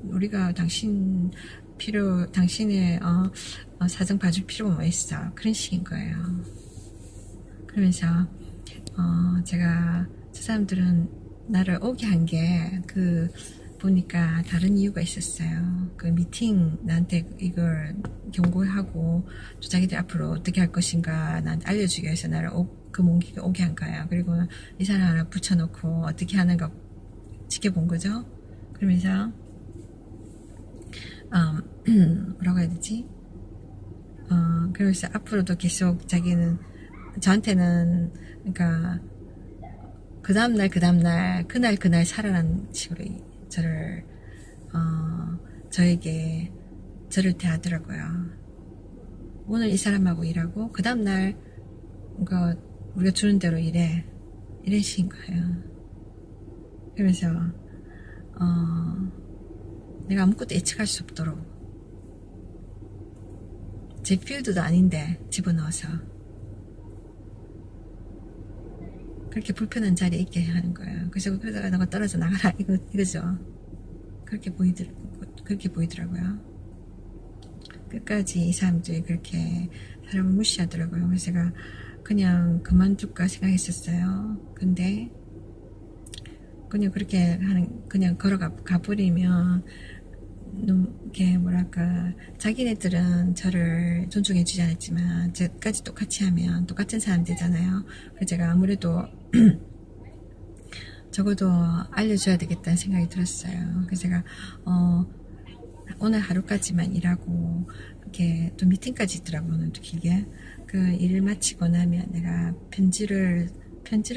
A: 우리가 당신의 사정 봐줄 필요가 뭐 있어. 그런 식인 거예요. 그러면서 제가 저 사람들은 나를 오게 한 게 보니까 다른 이유가 있었어요. 그 미팅 나한테 이걸 경고하고 또 자기들 앞으로 어떻게 할 것인가 나한테 알려주기 위해서 나를 그 몽기가 오게 한 거예요. 그리고 이 사람 하나 붙여놓고 어떻게 하는가 지켜본 거죠. 그러면서 뭐라고 해야 되지? 그래서 앞으로도 계속 자기는 저한테는 그러니까 그 다음날 그날 살아난 식으로 저를 저를 대하더라고요. 오늘 이 사람하고 일하고 그 다음날 그러니까 우리가 주는 대로 일해 이런 식인 거예요. 그러면서 내가 아무것도 예측할 수 없도록 제 필드도 아닌데 집어넣어서 그렇게 불편한 자리에 있게 하는 거예요. 그래서 그러다가 너가 떨어져 나가라 이거죠. 그렇게 보이더라고요. 끝까지 이 사람들이 그렇게 사람을 무시하더라고요. 그래서 제가 그냥 그만둘까 생각했었어요. 근데 그냥 그렇게 그냥 가버리면 이렇게 뭐랄까 자기네들은 저를 존중해주지 않았지만 저까지 똑같이 하면 똑같은 사람 되잖아요. 그래서 제가 아무래도 적어도 알려줘야 되겠다는 생각이 들었어요. 그래서 제가 오늘 하루까지만 일하고 이렇게 또 미팅까지 있더라고요. 오늘 또 길게 그 일을 마치고 나면 내가 편지를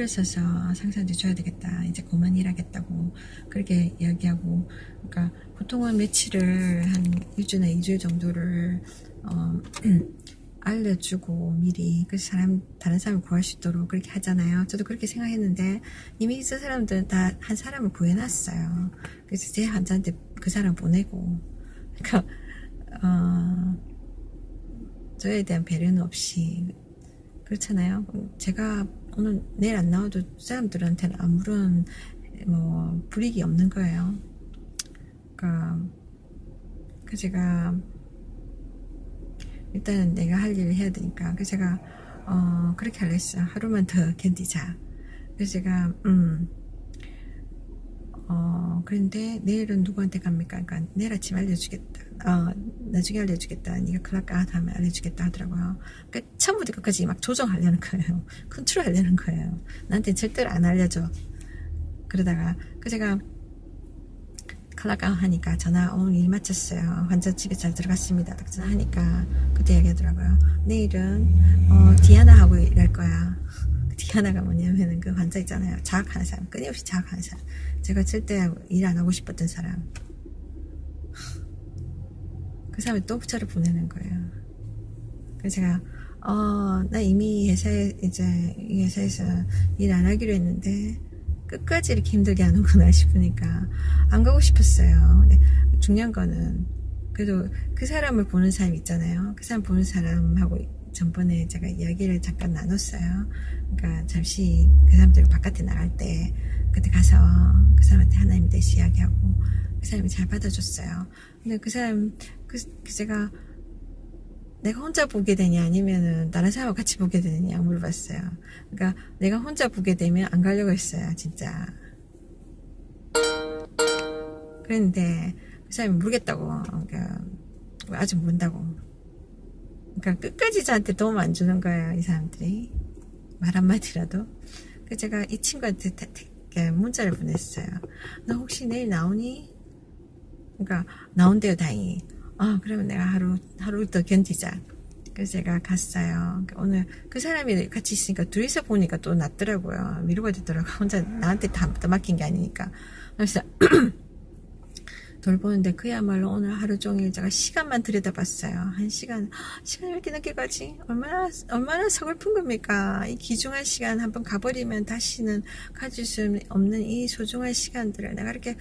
A: 써서 상사한테 줘야 되겠다. 이제 그만 일하겠다고 그렇게 이야기하고 그러니까 보통은 며칠을 한 1주나 2주 정도를 알려주고 미리 그 다른 사람을 구할 수 있도록 그렇게 하잖아요. 저도 그렇게 생각했는데 이미 그 사람들은 다 한 사람을 구해놨어요. 그래서 제 환자한테 그 사람 보내고 그러니까 저에 대한 배려는 없이 그렇잖아요. 제가 오늘 내일 안 나와도 사람들한테는 아무런 불이익이 없는 거예요. 그러니까 제가 일단은 내가 할 일을 해야 되니까 그래서 제가 그렇게 하려 했어. 하루만 더 견디자. 그래서 제가 그런데 내일은 누구한테 갑니까? 그러니까 내일 아침 알려주겠다. 나중에 알려주겠다. 네가 클라카 다음에 알려주겠다 하더라고요. 그러니까 처음부터 끝까지 막 조정하려는 거예요. 컨트롤하려는 거예요. 나한테 절대로 안 알려줘. 그러다가 제가 클라카 하니까 오늘 일 마쳤어요. 환자 집에 잘 들어갔습니다. 딱 전화하니까 그때 얘기하더라고요. 내일은 디아나하고 일할 거야. 디아나가 뭐냐면은 그 환자 있잖아요. 자학하는 사람, 끊임없이 자학하는 사람. 제가 절대 일 안 하고 싶었던 사람. 그 사람이 또 저를 보내는 거예요. 그래서 제가 나 이미 이 회사에서 일 안 하기로 했는데 끝까지 이렇게 힘들게 하는구나 싶으니까 안 가고 싶었어요. 근데 중요한 거는 그래도 그 사람을 보는 사람 있잖아요. 그 사람 보는 사람하고 전번에 제가 이야기를 잠깐 나눴어요. 그러니까 잠시 그 사람들 바깥에 나갈 때 그때 가서 그 사람한테 하나님 대시 이야기하고 그 사람이 잘 받아줬어요. 근데 그 사람 제가 내가 혼자 보게 되냐 아니면은 다른 사람하고 같이 보게 되느냐 물어봤어요. 그러니까 내가 혼자 보게 되면 안 가려고 했어요. 진짜. 그런데 그 사람이 모르겠다고. 그러니까 아직 모른다고. 그러니까 끝까지 저한테 도움 안 주는 거예요. 이 사람들이. 말 한마디라도. 그래서 제가 이 친구한테 문자를 보냈어요. 너 혹시 내일 나오니? 그러니까 나온대요. 다행히. 그러면 내가 하루 더 견디자. 그래서 제가 갔어요. 오늘 그 사람이 같이 있으니까 둘이서 보니까 또 낫더라고요. 위로가 되더라고요. 혼자 나한테 다 맡긴 게 아니니까. 그래서 돌보는데 그야말로 오늘 하루 종일 제가 시간만 들여다봤어요. 1시간. 시간이 왜 이렇게 늦게 가지? 얼마나 서글픈 겁니까? 이 귀중한 시간 한번 가버리면 다시는 가질 수 없는 이 소중한 시간들을 내가 이렇게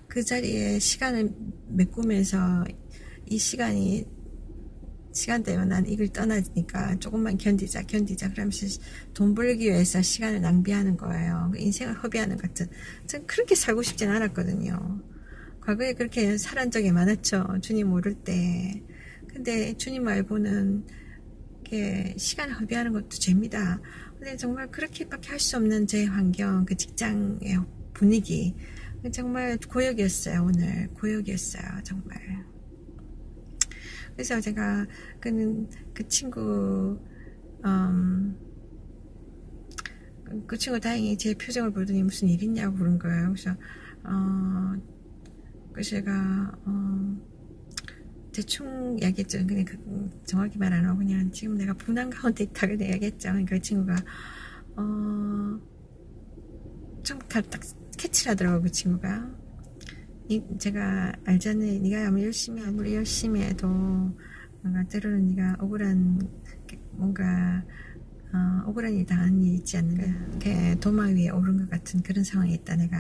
A: 그 자리에 시간을 메꾸면서 이 시간 되면 난 이걸 떠나니까 조금만 견디자 그러면서 돈 벌기 위해서 시간을 낭비하는 거예요. 인생을 허비하는 것 같은. 전 그렇게 살고 싶진 않았거든요. 과거에 그렇게 살한 적이 많았죠. 주님 모를 때. 근데 주님 말고는 이렇게 시간을 허비하는 것도 죄입니다. 근데 정말 그렇게밖에 할 수 없는 제 환경, 그 직장의 분위기, 정말 고역이었어요. 오늘 고역이었어요. 정말. 그래서 제가 그 친구 그 친구 다행히 제 표정을 보더니 무슨 일 있냐고 그런 거예요. 그래서 제가 대충 얘기했죠. 그냥 정확히 말 안 하고 그냥 지금 내가 분한 가운데 있다 그냥 얘기했죠. 그러니까 그 친구가 좀 딱 캐치를 하더라고. 그 친구가 제가 알잖아요. 네가 아무리 열심히 해도 뭔가 때로는 네가 억울한 일 당한 일이 있지 않는가. 도마 위에 오른 것 같은 그런 상황에 있다 내가.